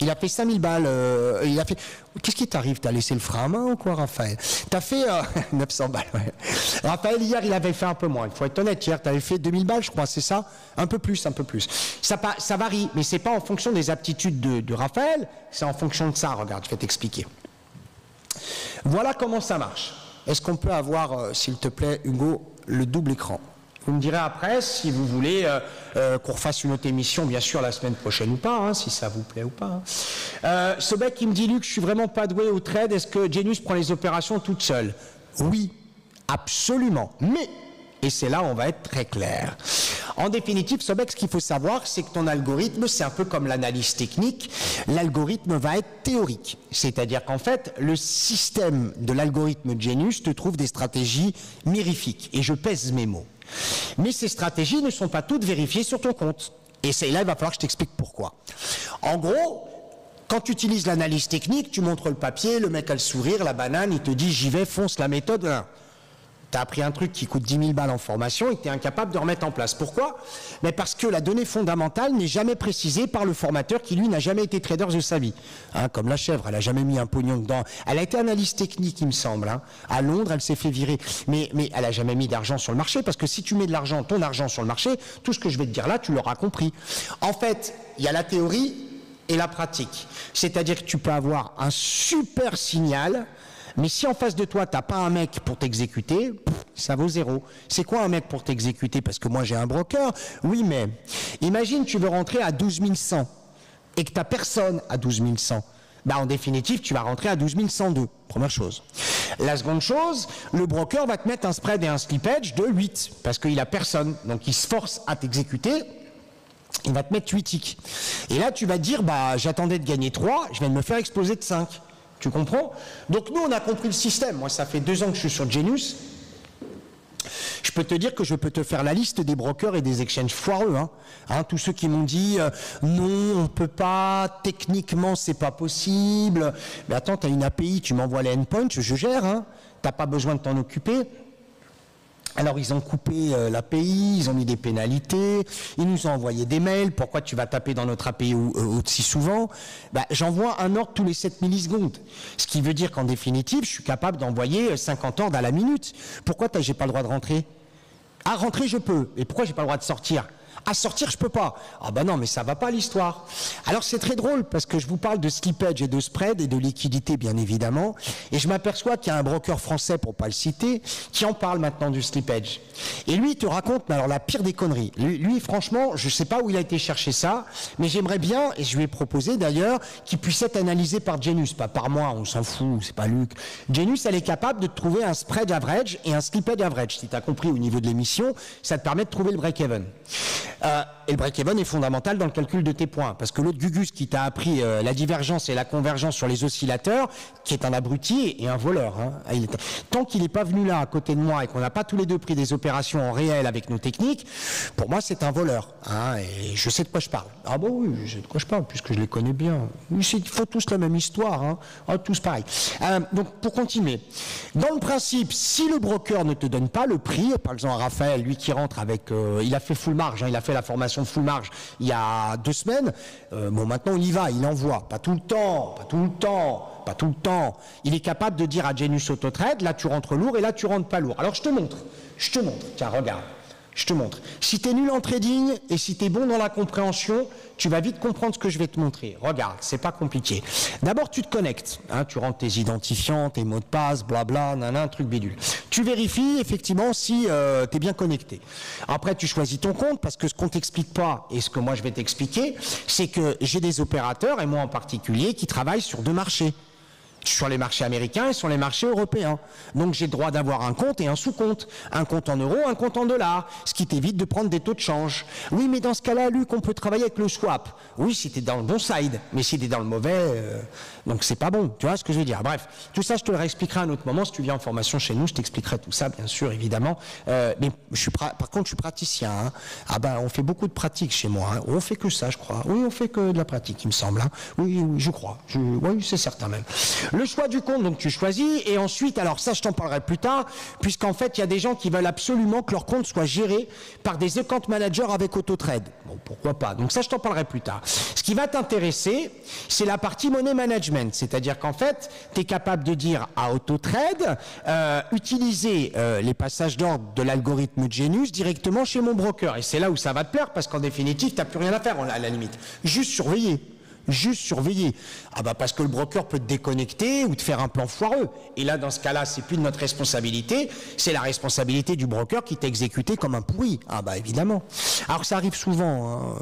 Il a fait 5000 balles. Il a fait... Qu'est-ce qui t'arrive? T'as laissé le frein à main ou quoi, Raphaël? T'as fait 900 balles, ouais. Raphaël, hier, il avait fait un peu moins. Il faut être honnête, hier, t'avais fait 2000 balles, je crois, c'est ça? Un peu plus, un peu plus. Ça varie, mais c'est pas en fonction des aptitudes de Raphaël, c'est en fonction de ça. Regarde, je vais t'expliquer. Voilà comment ça marche. Est-ce qu'on peut avoir, s'il te plaît, Hugo, le double écran? Vous me direz après si vous voulez qu'on refasse une autre émission, bien sûr, la semaine prochaine ou pas, hein, si ça vous plaît ou pas. Hein. Ce mec qui me dit, Luc, je suis vraiment pas doué au trade, est-ce que Genius prend les opérations toute seule? Oui, absolument. Mais, et c'est là où on va être très clair. En définitive, ce mec, ce qu'il faut savoir, c'est que ton algorithme, c'est un peu comme l'analyse technique, l'algorithme va être théorique. C'est-à-dire qu'en fait, le système de l'algorithme Genius te trouve des stratégies mirifiques. Et je pèse mes mots. Mais ces stratégies ne sont pas toutes vérifiées sur ton compte. Et là, il va falloir que je t'explique pourquoi. En gros, quand tu utilises l'analyse technique, tu montres le papier, le mec a le sourire, la banane, il te dit j'y vais, fonce la méthode. Tu as appris un truc qui coûte 10 000 balles en formation et tu es incapable de remettre en place. Pourquoi? Mais parce que la donnée fondamentale n'est jamais précisée par le formateur qui, lui, n'a jamais été trader de sa vie. Hein, comme la chèvre, elle n'a jamais mis un pognon dedans. Elle a été analyste technique, il me semble. Hein. À Londres, elle s'est fait virer. Mais elle n'a jamais mis d'argent sur le marché parce que si tu mets de l'argent, ton argent sur le marché, tout ce que je vais te dire là, tu l'auras compris. En fait, il y a la théorie et la pratique. C'est-à-dire que tu peux avoir un super signal, mais si en face de toi, tu n'as pas un mec pour t'exécuter, ça vaut zéro. C'est quoi un mec pour t'exécuter? Parce que moi, j'ai un broker. Oui, mais imagine, tu veux rentrer à 12 100 et que tu n'as personne à 12 100. En définitive, tu vas rentrer à 12 102. Première chose. La seconde chose, le broker va te mettre un spread et un slippage de 8 parce qu'il n'a personne. Donc, il se force à t'exécuter. Il va te mettre 8 ticks. Et là, tu vas te dire, j'attendais de gagner 3, je viens de me faire exploser de 5. Tu comprends? Donc nous, on a compris le système. Moi, ça fait 2 ans que je suis sur Genius. Je peux te dire que je peux te faire la liste des brokers et des exchanges foireux. Tous ceux qui m'ont dit non, on peut pas, techniquement c'est pas possible. Mais attends, tu as une API, tu m'envoies les endpoints, je gère. T'as pas besoin de t'en occuper. Alors ils ont coupé l'API, ils ont mis des pénalités, ils nous ont envoyé des mails, pourquoi tu vas taper dans notre API aussi souvent? J'envoie un ordre tous les 7 millisecondes. Ce qui veut dire qu'en définitive, je suis capable d'envoyer 50 ordres à la minute. Pourquoi j'ai pas le droit de rentrer? À rentrer, je peux. Et pourquoi j'ai pas le droit de sortir? À sortir, je peux pas. Ah ben non, mais ça va pas l'histoire. Alors c'est très drôle parce que je vous parle de slippage et de spread et de liquidité bien évidemment, et je m'aperçois qu'il y a un broker français, pour pas le citer, qui en parle maintenant du slippage. Et lui, il te raconte, mais alors la pire des conneries. Lui, franchement, je sais pas où il a été chercher ça, mais j'aimerais bien, et je lui ai proposé d'ailleurs, qu'il puisse être analysé par Genius, pas par moi, on s'en fout, c'est pas Luc. Genius, elle est capable de trouver un spread average et un slippage average. Si tu as compris au niveau de l'émission, ça te permet de trouver le break-even. Et le break-even est fondamental dans le calcul de tes points, parce que l'autre Gugus qui t'a appris la divergence et la convergence sur les oscillateurs, qui est un abruti et un voleur. Tant qu'il n'est pas venu là à côté de moi et qu'on n'a pas tous les deux pris des opérations en réel avec nos techniques, pour moi c'est un voleur. Et je sais de quoi je parle. Ah bon oui, je sais de quoi je parle, puisque je les connais bien. Ils font tous la même histoire, tous pareil. Donc pour continuer, dans le principe, si le broker ne te donne pas le prix, par exemple Raphaël, lui qui rentre avec, il a fait full marge, il a fait la formation de full marge il y a 2 semaines, maintenant on y va, il envoie, pas tout le temps, il est capable de dire à Genius Autotrade, là tu rentres lourd et là tu rentres pas lourd. Alors je te montre, tiens regarde, je te montre. Si tu es nul en trading et si tu es bon dans la compréhension, tu vas vite comprendre ce que je vais te montrer. Regarde, c'est pas compliqué. D'abord, tu te connectes. Tu rentres tes identifiants, tes mots de passe, blabla, un truc bidule. Tu vérifies effectivement si tu es bien connecté. Après, tu choisis ton compte parce que ce qu'on t'explique pas et ce que moi je vais t'expliquer, c'est que j'ai des opérateurs, et moi en particulier, qui travaillent sur 2 marchés. Sur les marchés américains et sur les marchés européens. Donc j'ai le droit d'avoir un compte et un sous-compte. Un compte en euros, un compte en dollars. Ce qui t'évite de prendre des taux de change. Oui, mais dans ce cas-là, Luc, on peut travailler avec le swap. Oui, si t'es dans le bon side. Mais si t'es dans le mauvais, donc c'est pas bon. Tu vois ce que je veux dire? Bref, tout ça, je te le réexpliquerai à un autre moment. Si tu viens en formation chez nous, je t'expliquerai tout ça, bien sûr, évidemment. Mais par contre, je suis praticien. On fait beaucoup de pratiques chez moi. On fait que ça, je crois. Oui, on fait que de la pratique, il me semble. Oui, je crois. Oui, c'est certain même. Le choix du compte, donc tu choisis, et ensuite, alors ça je t'en parlerai plus tard, puisqu'en fait il y a des gens qui veulent absolument que leur compte soit géré par des account managers avec Autotrade. Bon, pourquoi pas, donc ça je t'en parlerai plus tard. Ce qui va t'intéresser, c'est la partie money management, c'est-à-dire qu'en fait, tu es capable de dire à Autotrade, utiliser les passages d'ordre de l'algorithme Genius directement chez mon broker, et c'est là où ça va te plaire, parce qu'en définitive, tu n'as plus rien à faire à la limite, juste surveiller. Parce que le broker peut te déconnecter ou te faire un plan foireux. Et là, dans ce cas-là, c'est plus de notre responsabilité, c'est la responsabilité du broker qui t'a exécuté comme un pourri. Évidemment. Alors ça arrive souvent.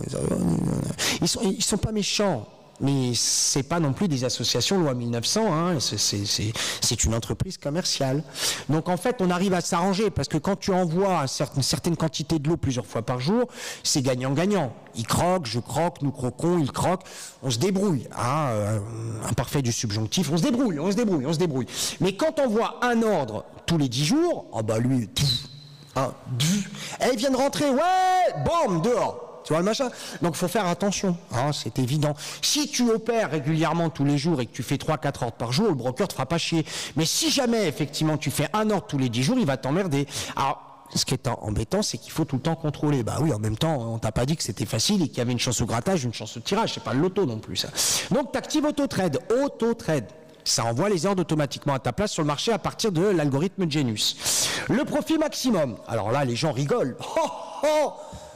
Ils sont pas méchants. Mais c'est pas non plus des associations loi 1900, c'est une entreprise commerciale. Donc en fait, on arrive à s'arranger parce que quand tu envoies une certaine quantité de l'eau plusieurs fois par jour, c'est gagnant-gagnant. Il croque, je croque, nous croquons, il croque, on se débrouille. Imparfait du subjonctif, on se débrouille. Mais quand on voit un ordre tous les 10 jours, lui, il vient de rentrer, ouais, bam, dehors. Tu vois le machin? Donc il faut faire attention, c'est évident. Si tu opères régulièrement tous les jours et que tu fais 3-4 ordres par jour, le broker te fera pas chier. Mais si jamais effectivement tu fais un ordre tous les 10 jours, il va t'emmerder. Alors, ce qui est embêtant, c'est qu'il faut tout le temps contrôler. Oui, en même temps, on t'a pas dit que c'était facile et qu'il y avait une chance au grattage, une chance au tirage. C'est pas le loto non plus, ça. Donc tu actives Autotrade. Ça envoie les ordres automatiquement à ta place sur le marché à partir de l'algorithme Genius. Le profit maximum. Alors là, les gens rigolent.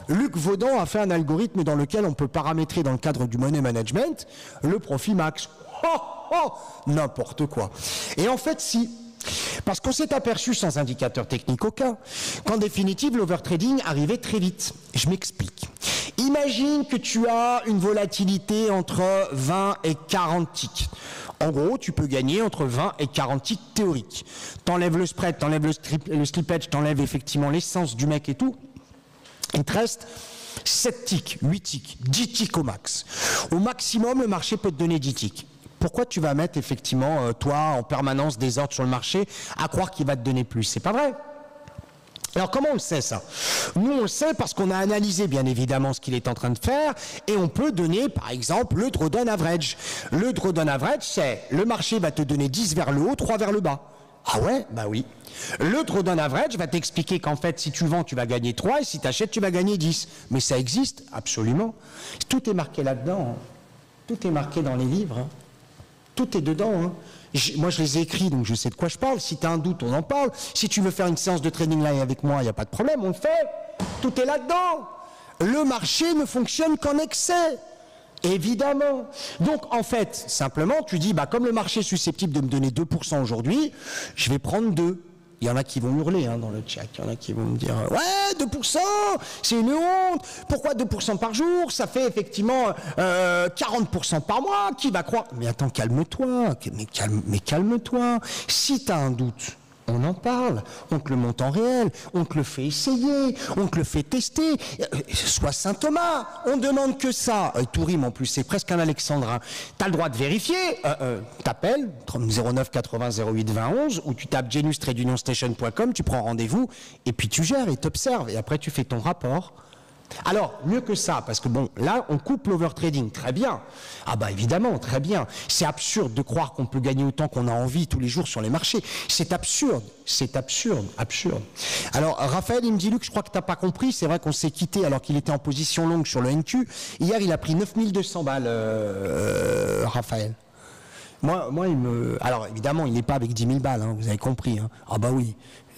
Luc Vaudan a fait un algorithme dans lequel on peut paramétrer dans le cadre du money management le profit max. N'importe quoi. Et en fait, si. Parce qu'on s'est aperçu sans indicateur technique aucun qu'en définitive, l'overtrading arrivait très vite. Je m'explique. Imagine que tu as une volatilité entre 20 et 40 ticks. En gros, tu peux gagner entre 20 et 40 ticks théoriques. T'enlèves le spread, t'enlèves le slippage, t'enlèves effectivement l'essence du mec et tout. Il te reste 7 ticks, 8 ticks, 10 ticks au max. Au maximum, le marché peut te donner 10 ticks. Pourquoi tu vas mettre effectivement, toi, en permanence des ordres sur le marché, à croire qu'il va te donner plus? C'est pas vrai. Alors comment on le sait ça? Nous on le sait parce qu'on a analysé bien évidemment ce qu'il est en train de faire et on peut donner par exemple le drawdown average. Le drawdown average c'est le marché va te donner 10 vers le haut, 3 vers le bas. Ah ouais? Bah oui. Le drawdown average va t'expliquer qu'en fait si tu vends tu vas gagner 3 et si tu achètes tu vas gagner 10. Mais ça existe absolument. Tout est marqué là-dedans. Hein. Tout est marqué dans les livres. Hein. Tout est dedans. Hein. Moi, je les ai écrits, donc je sais de quoi je parle. Si tu as un doute, on en parle. Si tu veux faire une séance de trading live avec moi, il n'y a pas de problème, on le fait. Tout est là-dedans. Le marché ne fonctionne qu'en excès. Évidemment. Donc, en fait, simplement, tu dis, bah, comme le marché est susceptible de me donner 2% aujourd'hui, je vais prendre 2. Il y en a qui vont hurler hein, dans le chat. Il y en a qui vont me dire « Ouais, 2%, c'est une honte. Pourquoi 2% par jour? Ça fait effectivement 40% par mois. Qui va croire ?» Mais attends, calme-toi. Mais calme-toi. Si tu as un doute, on en parle. On te le monte en réel. On te le fait essayer. On te le fait tester. Sois Saint Thomas. On demande que ça. Tout rime en plus. C'est presque un alexandrin. Tu as le droit de vérifier. T'appelles 09 80 08 20 11 ou tu tapes genustradunionStation.com, tu prends rendez-vous et puis tu gères et t'observes. Et après, tu fais ton rapport. Alors, mieux que ça, parce que bon, là, on coupe l'overtrading, très bien. Ah bah évidemment, très bien. C'est absurde de croire qu'on peut gagner autant qu'on a envie tous les jours sur les marchés. C'est absurde, absurde. Alors, Raphaël, il me dit, Luc, je crois que t'as pas compris, c'est vrai qu'on s'est quitté alors qu'il était en position longue sur le NQ. Hier, il a pris 9200 balles, Raphaël. Moi, il me... Alors, évidemment, il n'est pas avec 10 000 balles, hein, vous avez compris. Hein. Ah bah oui.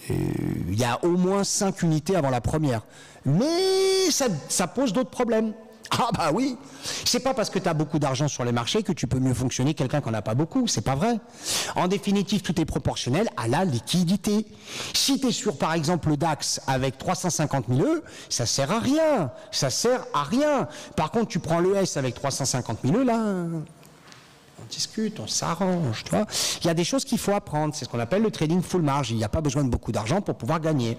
Il y a au moins 5 unités avant la première. Mais ça pose d'autres problèmes. Ah bah oui. C'est pas parce que tu as beaucoup d'argent sur les marchés que tu peux mieux fonctionner que quelqu'un qui n'en a pas beaucoup. C'est pas vrai. En définitive, tout est proportionnel à la liquidité. Si tu es sur, par exemple, le DAX avec 350 000 E, ça sert à rien. Ça sert à rien. Par contre, tu prends l'ES avec 350 000 E, là... On discute, on s'arrange, tu vois. Il y a des choses qu'il faut apprendre, c'est ce qu'on appelle le trading full marge. Il n'y a pas besoin de beaucoup d'argent pour pouvoir gagner.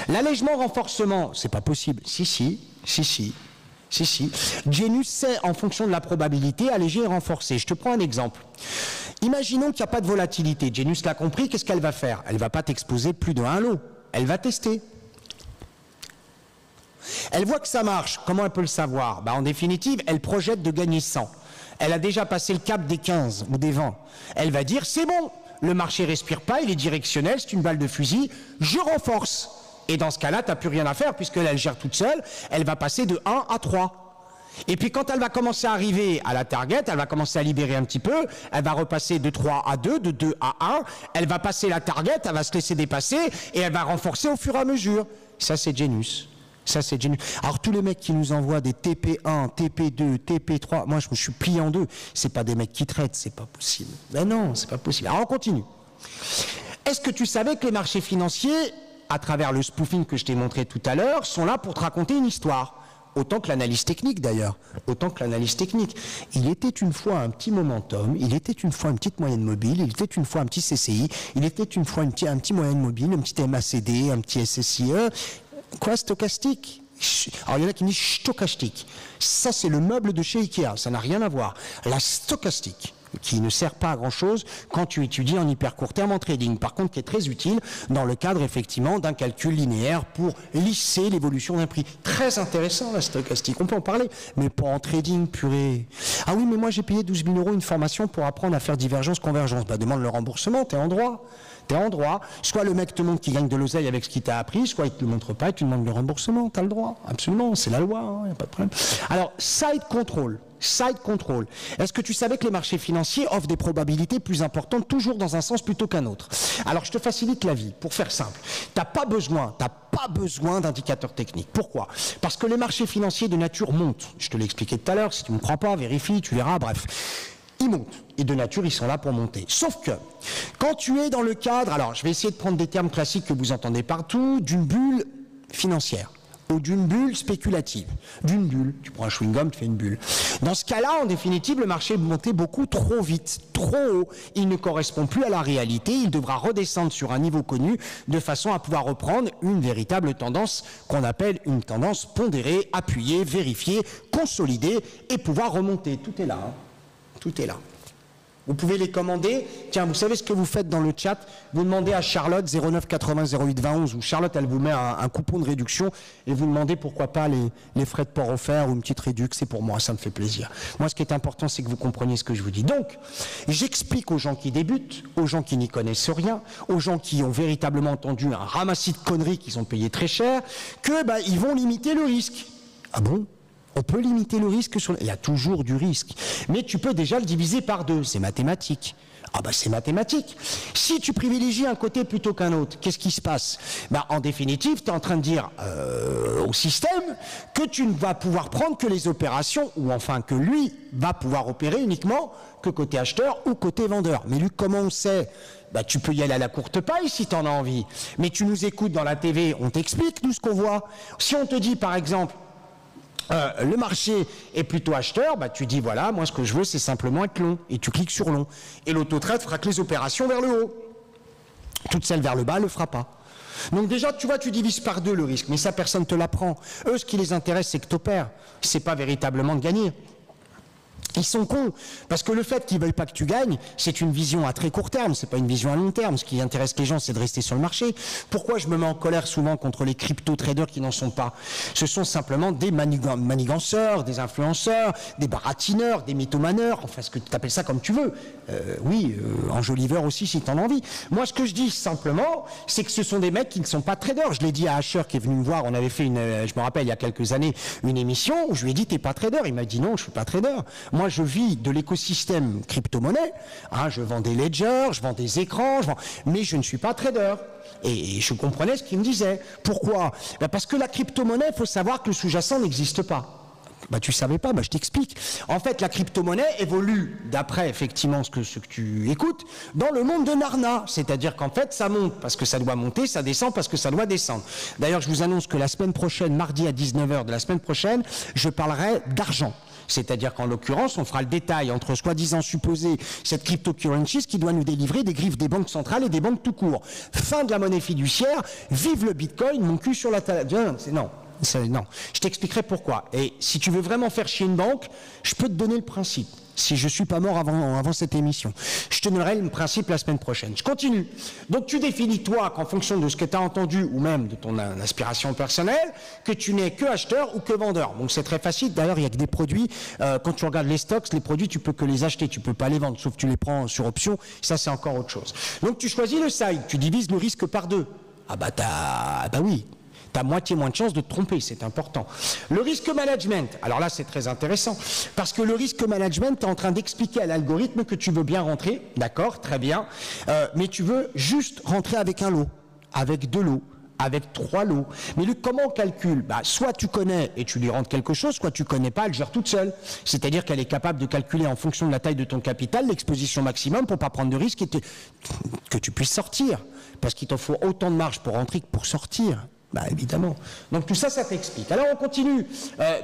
L'allègement renforcement, c'est pas possible. Si. Genius sait, en fonction de la probabilité, alléger et renforcer. Je te prends un exemple. Imaginons qu'il n'y a pas de volatilité. Genius l'a compris, qu'est-ce qu'elle va faire? Elle ne va pas t'exposer plus de 1 lot. Elle va tester. Elle voit que ça marche. Comment elle peut le savoir? En définitive, elle projette de gagner 100. Elle a déjà passé le cap des 15 ou des 20. Elle va dire, c'est bon, le marché respire pas, il est directionnel, c'est une balle de fusil, je renforce. Et dans ce cas-là, tu n'as plus rien à faire, puisqu'elle elle gère toute seule, elle va passer de 1 à 3. Et puis quand elle va commencer à arriver à la target, elle va commencer à libérer un petit peu, elle va repasser de 3 à 2, de 2 à 1, elle va passer la target, elle va se laisser dépasser, et elle va renforcer au fur et à mesure. Ça, c'est Genius. Ça, c'est génial. Alors, tous les mecs qui nous envoient des TP1, TP2, TP3, moi, je me suis plié en deux. C'est pas des mecs qui traitent, c'est pas possible. Ben non, c'est pas possible. Alors, on continue. Est-ce que tu savais que les marchés financiers, à travers le spoofing que je t'ai montré tout à l'heure, sont là pour te raconter une histoire? Autant que l'analyse technique, d'ailleurs. Autant que l'analyse technique. Il était une fois un petit momentum, il était une fois une petite moyenne mobile, il était une fois un petit CCI, il était une fois un petit moyenne mobile, un petit MACD, un petit SSIE. Quoi, stochastique? Alors il y en a qui me disent stochastique. Ça c'est le meuble de chez Ikea, ça n'a rien à voir. La stochastique, qui ne sert pas à grand chose quand tu étudies en hyper court terme en trading. Par contre, qui est très utile dans le cadre effectivement d'un calcul linéaire pour lisser l'évolution d'un prix. Très intéressant la stochastique, on peut en parler, mais pas en trading purée. Ah oui, mais moi j'ai payé 12 000 € une formation pour apprendre à faire divergence-convergence. Bah demande le remboursement, t'es en droit. T'es en droit, soit le mec te montre qu'il gagne de l'oseille avec ce qu'il t'a appris, soit il te le montre pas et tu demandes le remboursement, t'as le droit, absolument, c'est la loi, y a pas de problème. Alors, side control. Est-ce que tu savais que les marchés financiers offrent des probabilités plus importantes toujours dans un sens plutôt qu'un autre? Alors, je te facilite la vie, pour faire simple. T'as pas besoin d'indicateurs techniques. Pourquoi? Parce que les marchés financiers de nature montent. Je te l'ai expliqué tout à l'heure, si tu ne me crois pas, vérifie, tu verras, bref. Ils montent. Et de nature, ils sont là pour monter. Sauf que, quand tu es dans le cadre, alors je vais essayer de prendre des termes classiques que vous entendez partout, d'une bulle financière ou d'une bulle spéculative. D'une bulle, tu prends un chewing-gum, tu fais une bulle. Dans ce cas-là, en définitive, le marché est monté beaucoup trop vite, trop haut. Il ne correspond plus à la réalité, il devra redescendre sur un niveau connu de façon à pouvoir reprendre une véritable tendance qu'on appelle une tendance pondérée, appuyée, vérifiée, consolidée et pouvoir remonter. Tout est là. Tout est là. Vous pouvez les commander. Tiens, vous savez ce que vous faites dans le chat? Vous demandez à Charlotte 09 80 08 20 11, où Charlotte, elle vous met un coupon de réduction et vous demandez pourquoi pas les frais de port offerts ou une petite réduction. C'est pour moi, ça me fait plaisir. Moi, ce qui est important, c'est que vous compreniez ce que je vous dis. Donc, j'explique aux gens qui débutent, aux gens qui n'y connaissent rien, aux gens qui ont véritablement entendu un ramassis de conneries qu'ils ont payé très cher, que ils vont limiter le risque. Ah bon? On peut limiter le risque il y a toujours du risque. Mais tu peux déjà le diviser par 2. C'est mathématique. Ah c'est mathématique. Si tu privilégies un côté plutôt qu'un autre, qu'est-ce qui se passe? En définitive, tu es en train de dire au système que tu ne vas pouvoir prendre que les opérations, ou enfin que lui va pouvoir opérer uniquement que côté acheteur ou côté vendeur. Mais lui, comment on sait? Tu peux y aller à la courte paille si tu en as envie. Mais tu nous écoutes dans la TV, on t'explique nous ce qu'on voit. Si on te dit par exemple, le marché est plutôt acheteur, tu dis voilà, moi ce que je veux c'est simplement être long, et tu cliques sur long. Et l'auto-trade fera que les opérations vers le haut. Toutes celles vers le bas ne le fera pas. Donc déjà, tu vois, tu divises par 2 le risque, mais ça personne ne te l'apprend. Eux, ce qui les intéresse, c'est que tu opères. C'est pas véritablement de gagner. Ils sont cons, parce que le fait qu'ils ne veulent pas que tu gagnes, c'est une vision à très court terme, c'est pas une vision à long terme. Ce qui intéresse les gens, c'est de rester sur le marché. Pourquoi je me mets en colère souvent contre les crypto-traders qui n'en sont pas? Ce sont simplement des maniganceurs, des influenceurs, des baratineurs, des mythomaneurs, enfin ce que tu appelles ça comme tu veux. Enjoliveurs aussi si tu en as envie. Moi, ce que je dis simplement, c'est que ce sont des mecs qui ne sont pas traders. Je l'ai dit à Asher qui est venu me voir, on avait fait je me rappelle il y a quelques années, une émission où je lui ai dit t'es pas trader. Il m'a dit non, je suis pas trader. Moi, je vis de l'écosystème crypto-monnaie. Je vends des ledgers, je vends des écrans, mais je ne suis pas trader. Et je comprenais ce qu'il me disait. Pourquoi? Parce que la crypto-monnaie, il faut savoir que le sous-jacent n'existe pas. Tu savais pas, je t'explique. En fait, la crypto-monnaie évolue, d'après effectivement ce que tu écoutes, dans le monde de Narnia. C'est-à-dire qu'en fait, ça monte parce que ça doit monter, ça descend parce que ça doit descendre. D'ailleurs, je vous annonce que la semaine prochaine, mardi à 19h de la semaine prochaine, je parlerai d'argent. C'est-à-dire qu'en l'occurrence, on fera le détail entre soi-disant supposé cette cryptocurrency qui doit nous délivrer des griffes des banques centrales et des banques tout court. Fin de la monnaie fiduciaire, vive le bitcoin, mon cul sur la table. Non. Non, je t'expliquerai pourquoi. Et si tu veux vraiment faire chier une banque, je peux te donner le principe. Si je ne suis pas mort avant cette émission. Je te donnerai le principe la semaine prochaine. Je continue. Donc tu définis toi qu'en fonction de ce que tu as entendu ou même de ton aspiration personnelle, que tu n'es que acheteur ou que vendeur. Donc c'est très facile. D'ailleurs, il n'y a que des produits. Quand tu regardes les stocks, les produits, tu peux que les acheter. Tu ne peux pas les vendre, sauf que tu les prends sur option. Ça, c'est encore autre chose. Donc tu choisis le side. Tu divises le risque par 2. Oui. Tu as moitié moins de chances de te tromper, c'est important. Le risque management, alors là c'est très intéressant, parce que le risque management, tu es en train d'expliquer à l'algorithme que tu veux bien rentrer, d'accord, très bien, mais tu veux juste rentrer avec un lot, avec 2 lots, avec 3 lots. Mais Luc, comment on calcule? Soit tu connais et tu lui rentres quelque chose, soit tu connais pas, elle gère toute seule. C'est-à-dire qu'elle est capable de calculer en fonction de la taille de ton capital, l'exposition maximum pour pas prendre de risque et que tu puisses sortir. Parce qu'il t'en faut autant de marge pour rentrer que pour sortir. Évidemment. Donc tout ça, ça t'explique. Alors on continue.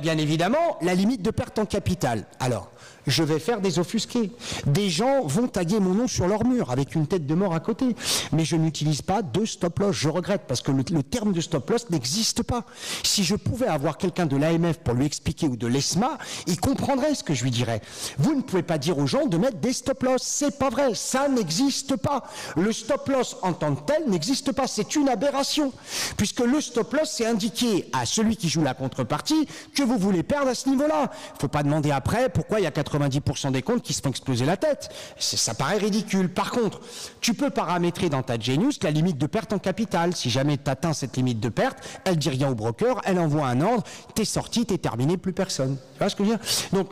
Bien évidemment, la limite de perte en capital. Alors, je vais faire des offusqués. Des gens vont taguer mon nom sur leur mur avec une tête de mort à côté. Mais je n'utilise pas de stop-loss. Je regrette parce que le terme de stop-loss n'existe pas. Si je pouvais avoir quelqu'un de l'AMF pour lui expliquer ou de l'ESMA, il comprendrait ce que je lui dirais. Vous ne pouvez pas dire aux gens de mettre des stop-loss. C'est pas vrai. Ça n'existe pas. Le stop-loss en tant que tel n'existe pas. C'est une aberration. Puisque le stop-loss, c'est indiquer à celui qui joue la contrepartie que vous voulez perdre à ce niveau-là. Il ne faut pas demander après pourquoi il y a 90% des comptes qui se font exploser la tête. Ça paraît ridicule. Par contre, tu peux paramétrer dans ta Genius la limite de perte en capital. Si jamais tu atteins cette limite de perte, elle dit rien au broker, elle envoie un ordre, t'es sorti, t'es terminé, plus personne. Tu vois ce que je veux dire? Donc,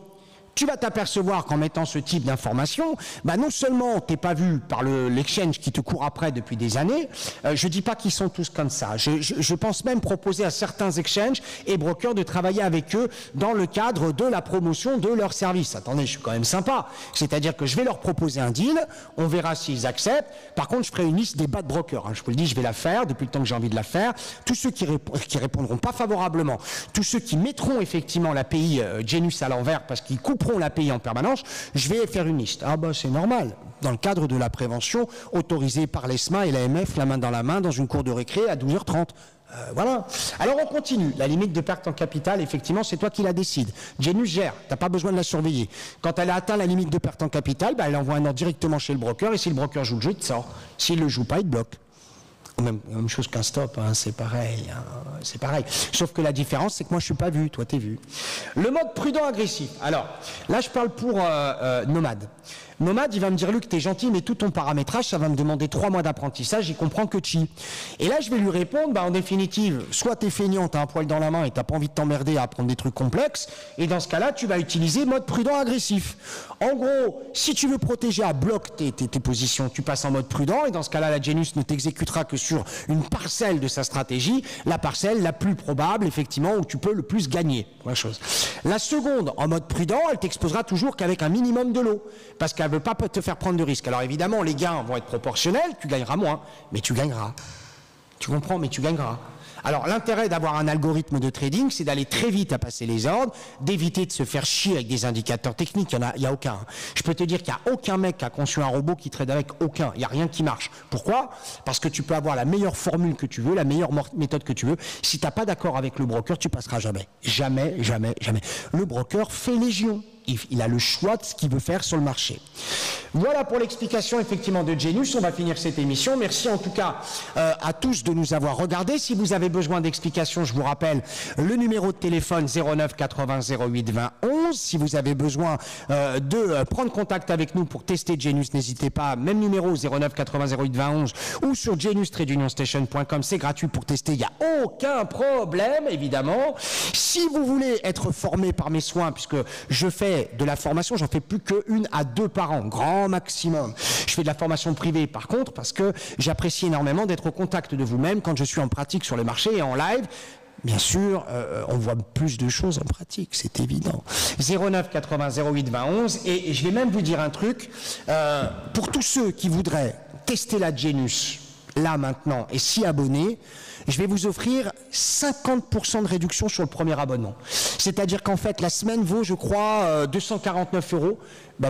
tu vas t'apercevoir qu'en mettant ce type d'information, non seulement t'es pas vu par l'exchange qui te court après depuis des années, je dis pas qu'ils sont tous comme ça. Je pense même proposer à certains exchanges et brokers de travailler avec eux dans le cadre de la promotion de leurs services. Attendez, je suis quand même sympa. C'est-à-dire que je vais leur proposer un deal, on verra s'ils acceptent. Par contre, je ferai une liste des bad brokers. Je vous le dis, je vais la faire depuis le temps que j'ai envie de la faire. Tous ceux qui répondront pas favorablement, tous ceux qui mettront effectivement l'API Genius à l'envers parce qu'ils couperont l'API en permanence, je vais faire une liste. C'est normal. Dans le cadre de la prévention autorisée par l'ESMA et l'AMF, la main dans la main, dans une cour de récré à 12h30. Voilà. Alors on continue. La limite de perte en capital, effectivement, c'est toi qui la décides. Genius gère, tu n'as pas besoin de la surveiller. Quand elle a atteint la limite de perte en capital, elle envoie un ordre directement chez le broker, et si le broker joue le jeu, il te sort. S'il ne le joue pas, il te bloque. Même chose qu'un stop, hein, c'est pareil, hein, c'est pareil. Sauf que la différence, c'est que moi je suis pas vu, toi t'es vu. Le mode prudent agressif. Alors, là je parle pour Nomade. Nomade, il va me dire, Luc, t'es gentil, mais tout ton paramétrage, ça va me demander 3 mois d'apprentissage, il comprend que chi. Et là, je vais lui répondre, en définitive, soit t'es feignant, t'as un poil dans la main et t'as pas envie de t'emmerder à apprendre des trucs complexes, et dans ce cas-là, tu vas utiliser mode prudent agressif. En gros, si tu veux protéger à bloc tes positions, tu passes en mode prudent, et dans ce cas-là, la Genius ne t'exécutera que sur une parcelle de sa stratégie, la parcelle la plus probable, effectivement, où tu peux le plus gagner. La seconde, en mode prudent, elle t'exposera toujours qu'avec un minimum de lot, parce qu'elle ne veut pas te faire prendre de risques. Alors évidemment, les gains vont être proportionnels, tu gagneras moins, mais tu gagneras. Tu comprends, mais tu gagneras. Alors l'intérêt d'avoir un algorithme de trading, c'est d'aller très vite à passer les ordres, d'éviter de se faire chier avec des indicateurs techniques, il n'y a aucun. Je peux te dire qu'il n'y a aucun mec qui a conçu un robot qui trade avec aucun, il n'y a rien qui marche. Pourquoi? Parce que tu peux avoir la meilleure formule que tu veux, la meilleure méthode que tu veux, si tu n'as pas d'accord avec le broker, tu passeras jamais. Jamais, jamais, jamais. Le broker fait légion. Il a le choix de ce qu'il veut faire sur le marché. Voilà pour l'explication effectivement de Genius. On va finir cette émission. Merci en tout cas à tous de nous avoir regardés. Si vous avez besoin d'explications, je vous rappelle le numéro de téléphone 09 80 08 20 11. Si vous avez besoin de prendre contact avec nous pour tester Genius, n'hésitez pas. Même numéro 09 80 08 20 11 ou sur geniustradeunionstation.com. C'est gratuit pour tester. Il n'y a aucun problème évidemment. Si vous voulez être formé par mes soins, puisque je fais de la formation, j'en fais plus qu'une à 2 par an, grand maximum. Je fais de la formation privée par contre parce que j'apprécie énormément d'être au contact de vous-même quand je suis en pratique sur le marché et en live. Bien sûr, on voit plus de choses en pratique, c'est évident. 09 80 08 20 11 et je vais même vous dire un truc, pour tous ceux qui voudraient tester la Genius, là maintenant, et s'y abonner, je vais vous offrir 50% de réduction sur le premier abonnement. C'est-à-dire qu'en fait, la semaine vaut, je crois, 249 €.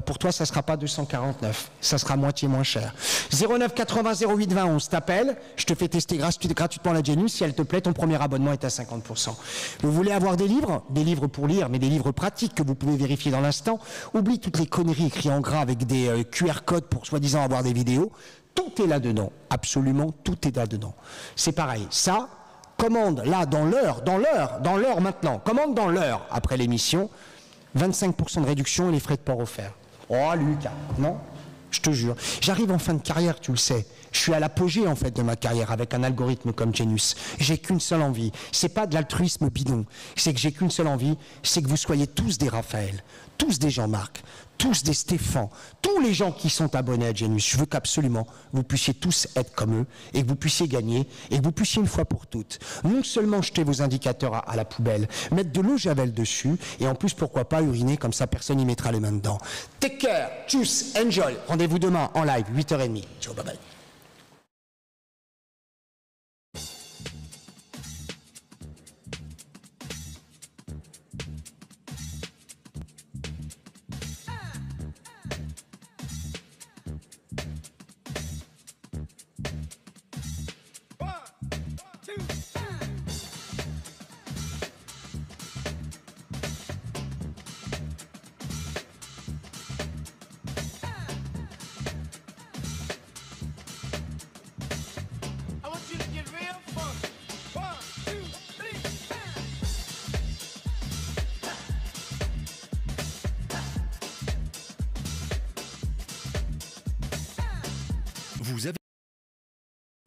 Pour toi, ça ne sera pas 249. Ça sera moitié moins cher. 09 80 08 20 11, t'appelles, je te fais tester gratuitement la Genius. Si elle te plaît, ton premier abonnement est à 50%. Vous voulez avoir des livres pour lire, mais des livres pratiques que vous pouvez vérifier dans l'instant. Oublie toutes les conneries écrites en gras avec des QR codes pour soi-disant avoir des vidéos. Tout est là-dedans, absolument tout est là-dedans. C'est pareil, ça, commande là, dans l'heure maintenant, commande dans l'heure après l'émission, 25% de réduction et les frais de port offerts. Oh Lucas, non, je te jure. J'arrive en fin de carrière, tu le sais. Je suis à l'apogée en fait de ma carrière avec un algorithme comme Genius. J'ai qu'une seule envie, c'est pas de l'altruisme bidon, c'est que j'ai qu'une seule envie, c'est que vous soyez tous des Raphaël, tous des Jean-Marc, tous des Stéphane, tous les gens qui sont abonnés à Genius. Je veux qu'absolument vous puissiez tous être comme eux et que vous puissiez gagner et que vous puissiez une fois pour toutes non seulement jeter vos indicateurs à la poubelle, mettre de l'eau Javel dessus et en plus pourquoi pas uriner, comme ça personne n'y mettra les mains dedans. Take care, tchuss, enjoy. Rendez-vous demain en live, 8h30. Ciao, bye bye.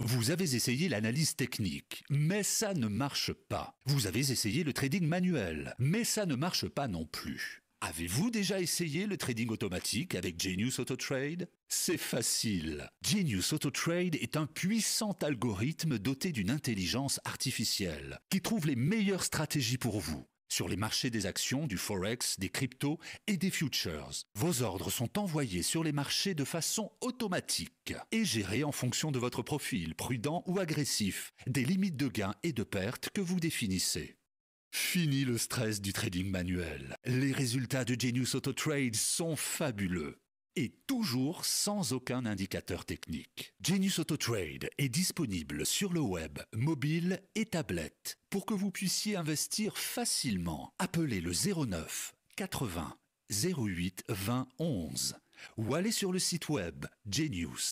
Vous avez essayé l'analyse technique, mais ça ne marche pas. Vous avez essayé le trading manuel, mais ça ne marche pas non plus. Avez-vous déjà essayé le trading automatique avec Genius AutoTrade? C'est facile. Genius AutoTrade est un puissant algorithme doté d'une intelligence artificielle qui trouve les meilleures stratégies pour vous. Sur les marchés des actions, du forex, des cryptos et des futures. Vos ordres sont envoyés sur les marchés de façon automatique et gérés en fonction de votre profil, prudent ou agressif, des limites de gains et de pertes que vous définissez. Fini le stress du trading manuel. Les résultats de Genius AutoTrade sont fabuleux. et toujours sans aucun indicateur technique. Genius Auto Trade est disponible sur le web, mobile et tablette pour que vous puissiez investir facilement. Appelez le 09 80 08 20 11 ou allez sur le site web genius-auto-trade.fr.